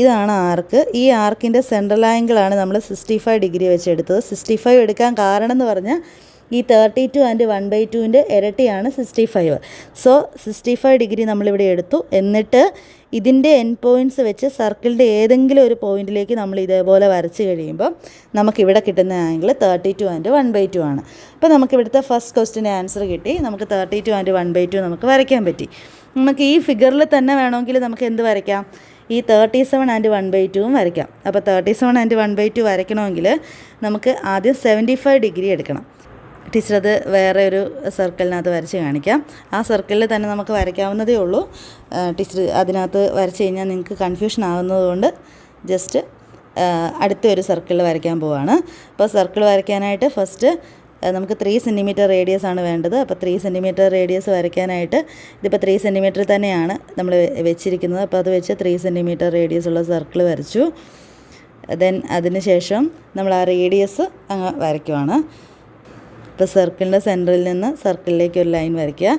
ഇതാണ് ആർക്ക്. ഈ ആർക്കിൻ്റെ സെൻട്രൽ ആംഗിളാണ് നമ്മൾ 65 ഡിഗ്രി വെച്ച് എടുത്തത്. 65 എടുക്കാൻ കാരണം എന്ന് പറഞ്ഞാൽ ഈ 32 ആൻഡ് 1/2ൻ്റെ ഇരട്ടിയാണ് 65. സോ 65 ഡിഗ്രി നമ്മളിവിടെ എടുത്തു. എന്നിട്ട് ഇതിൻ്റെ എൻ പോയിൻറ്റ്സ് വെച്ച് സർക്കിളിൻ്റെ ഏതെങ്കിലും ഒരു പോയിൻറ്റിലേക്ക് നമ്മൾ ഇതേപോലെ വരച്ച് കഴിയുമ്പോൾ നമുക്കിവിടെ കിട്ടുന്ന ആംഗിൾ 32 ആൻഡ് 1/2 ആണ്. അപ്പോൾ നമുക്കിവിടുത്തെ ഫസ്റ്റ് ക്വസ്റ്റിൻ്റെ ആൻസർ കിട്ടി. നമുക്ക് 32 ആൻഡ് 1/2 നമുക്ക് വരയ്ക്കാൻ പറ്റി. നമുക്ക് ഈ ഫിഗറിൽ തന്നെ വേണമെങ്കിൽ നമുക്ക് എന്ത് വരയ്ക്കാം? ഈ 37 ആൻഡ് 1/2 വരയ്ക്കാം. അപ്പോൾ 37 ആൻഡ് 1/2 വരയ്ക്കണമെങ്കിൽ നമുക്ക് ആദ്യം 75 ഡിഗ്രി എടുക്കണം. ടീച്ചർ അത് വേറെ ഒരു സർക്കിളിനകത്ത് വരച്ച് കാണിക്കാം. ആ സർക്കിളിൽ തന്നെ നമുക്ക് വരയ്ക്കാവുന്നതേ ഉള്ളൂ. ടീച്ചർ അതിനകത്ത് വരച്ച് കഴിഞ്ഞാൽ നിങ്ങൾക്ക് കൺഫ്യൂഷൻ ആകുന്നതുകൊണ്ട് ജസ്റ്റ് അടുത്തൊരു സർക്കിളിൽ വരയ്ക്കാൻ പോവാണ്. അപ്പോൾ സർക്കിൾ വരയ്ക്കാനായിട്ട് ഫസ്റ്റ് നമുക്ക് 3 സെൻറ്റിമീറ്റർ റേഡിയസ് ആണ് വേണ്ടത്. അപ്പോൾ 3 സെൻറ്റിമീറ്റർ റേഡിയസ് വരയ്ക്കാനായിട്ട് ഇതിപ്പോൾ 3 സെൻറ്റിമീറ്റർ തന്നെയാണ് നമ്മൾ വെച്ചിരിക്കുന്നത്. അപ്പോൾ അത് വെച്ച് 3 സെൻറ്റിമീറ്റർ റേഡിയസ് ഉള്ള സർക്കിൾ വരച്ചു. ദെൻ അതിന് ശേഷം നമ്മൾ ആ റേഡിയസ് അങ്ങ് വരയ്ക്കുവാണ്. ഇപ്പോൾ സർക്കിളിൻ്റെ സെൻറ്ററിൽ നിന്ന് സർക്കിളിലേക്ക് ഒരു ലൈൻ വരയ്ക്കുക.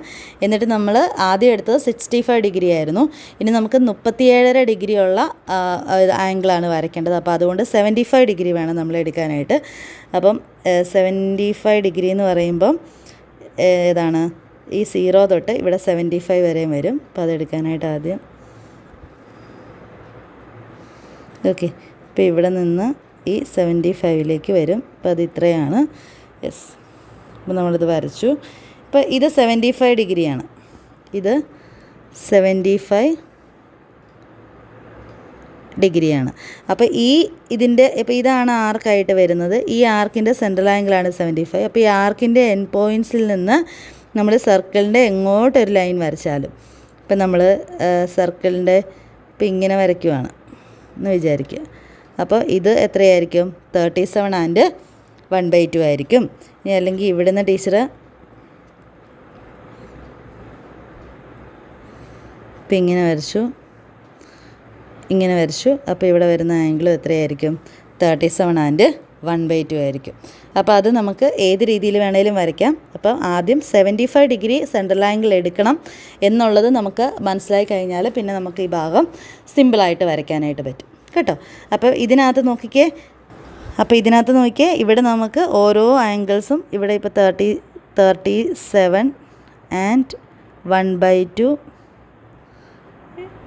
എന്നിട്ട് നമ്മൾ ആദ്യം എടുത്തത് 65 ഡിഗ്രി ആയിരുന്നു. ഇനി നമുക്ക് 37.5 ഡിഗ്രി ഉള്ള ആംഗിളാണ് വരയ്ക്കേണ്ടത്. അപ്പോൾ അതുകൊണ്ട് 75 ഡിഗ്രി വേണം നമ്മൾ എടുക്കാനായിട്ട്. അപ്പം 75 ഡിഗ്രി എന്ന് പറയുമ്പം ഏതാണ്? ഈ 0 തൊട്ട് ഇവിടെ 75 വരെയും വരും. അപ്പോൾ അതെടുക്കാനായിട്ട് ആദ്യം ഓക്കെ. ഇപ്പോൾ ഇവിടെ നിന്ന് ഈ 75ലേക്ക് വരും. അപ്പോൾ അത് ഇത്രയാണ്. യെസ്. അപ്പോൾ നമ്മളിത് വരച്ചു. ഇപ്പോൾ ഇത് 75 ഡിഗ്രിയാണ്. ഇത് 75 ഡിഗ്രിയാണ്. അപ്പോൾ ഇപ്പോൾ ഇതാണ് ആർക്കായിട്ട് വരുന്നത്. ഈ ആർക്കിൻ്റെ സെൻട്രൽ ആംഗിളാണ് 75. അപ്പോൾ ഈ ആർക്കിൻ്റെ എൻ പോയിൻറ്റ്സിൽ നിന്ന് നമ്മൾ സർക്കിളിൻ്റെ എങ്ങോട്ടൊരു ലൈൻ വരച്ചാലും, ഇപ്പം നമ്മൾ സർക്കിളിൻ്റെ ഇപ്പം ഇങ്ങനെ വരയ്ക്കുവാണ് എന്ന് വിചാരിക്കുക. അപ്പോൾ ഇത് എത്രയായിരിക്കും? 37 ആൻഡ് 1/2 ആയിരിക്കും. ഇനി അല്ലെങ്കിൽ ഇവിടുന്ന് ടീച്ചർ ഇപ്പം ഇങ്ങനെ വരച്ചു. അപ്പോൾ ഇവിടെ വരുന്ന ആംഗിൾ എത്രയായിരിക്കും? 37 ആൻഡ് 1/2 ആയിരിക്കും. അപ്പോൾ അത് നമുക്ക് ഏത് രീതിയിൽ വേണേലും വരയ്ക്കാം. അപ്പോൾ ആദ്യം 75 ഡിഗ്രി സെൻട്രൽ ആംഗിൾ എടുക്കണം എന്നുള്ളത് നമുക്ക് മനസ്സിലായി കഴിഞ്ഞാൽ പിന്നെ നമുക്ക് ഈ ഭാഗം സിമ്പിളായിട്ട് വരയ്ക്കാനായിട്ട് പറ്റും കേട്ടോ. അപ്പോൾ ഇതിനകത്ത് നോക്കിക്കേ. ഇവിടെ നമുക്ക് ഓരോ ആംഗിൾസും ഇവിടെ ഇപ്പോൾ 37 ആൻഡ്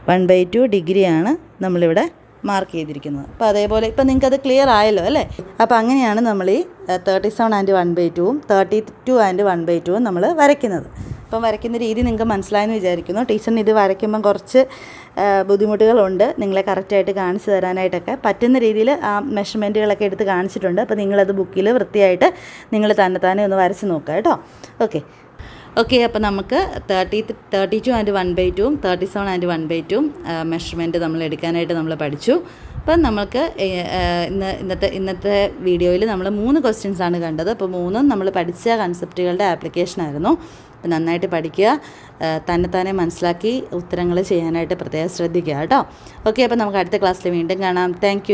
1/2 ഡിഗ്രിയാണ് നമ്മളിവിടെ മാർക്ക് ചെയ്തിരിക്കുന്നത്. അപ്പോൾ അതേപോലെ ഇപ്പം നിങ്ങൾക്കത് ക്ലിയർ ആയല്ലോ അല്ലേ? അപ്പോൾ അങ്ങനെയാണ് നമ്മൾ ഈ 37 ആൻഡ് 1/2 32 ആൻഡ് 1/2 നമ്മൾ വരയ്ക്കുന്നത്. അപ്പം വരയ്ക്കുന്ന രീതി നിങ്ങൾക്ക് മനസ്സിലായെന്ന് വിചാരിക്കുന്നു. ടീച്ചറിന് ഇത് വരയ്ക്കുമ്പം കുറച്ച് ബുദ്ധിമുട്ടുകളുണ്ട്. നിങ്ങളെ കറക്റ്റായിട്ട് കാണിച്ചു തരാനായിട്ടൊക്കെ പറ്റുന്ന രീതിയിൽ ആ മെഷർമെൻറ്റുകളൊക്കെ എടുത്ത് കാണിച്ചിട്ടുണ്ട്. അപ്പോൾ നിങ്ങളത് ബുക്കിൽ വൃത്തിയായിട്ട് നിങ്ങൾ തന്നെ ഒന്ന് വരച്ച് നോക്കുക കേട്ടോ. ഓക്കെ. അപ്പോൾ നമുക്ക് 32 ആൻഡ് 1/2 37 ആൻഡ് 1/2 മെഷർമെൻറ്റ് നമ്മൾ എടുക്കാനായിട്ട് നമ്മൾ പഠിച്ചു. അപ്പം നമുക്ക് ഇന്നത്തെ വീഡിയോയിൽ നമ്മൾ 3 ക്വസ്റ്റ്യൻസാണ് കണ്ടത്. അപ്പോൾ 3 നമ്മൾ പഠിച്ച കൺസെപ്റ്റുകളുടെ ആപ്ലിക്കേഷനായിരുന്നു. അപ്പോൾ നന്നായിട്ട് പഠിക്കുക, തന്നെ മനസ്സിലാക്കി ഉത്തരങ്ങൾ ചെയ്യാനായിട്ട് പ്രത്യേകം ശ്രദ്ധിക്കുക കേട്ടോ. ഓക്കെ. അപ്പോൾ നമുക്ക് അടുത്ത ക്ലാസ്സിൽ വീണ്ടും കാണാം. താങ്ക്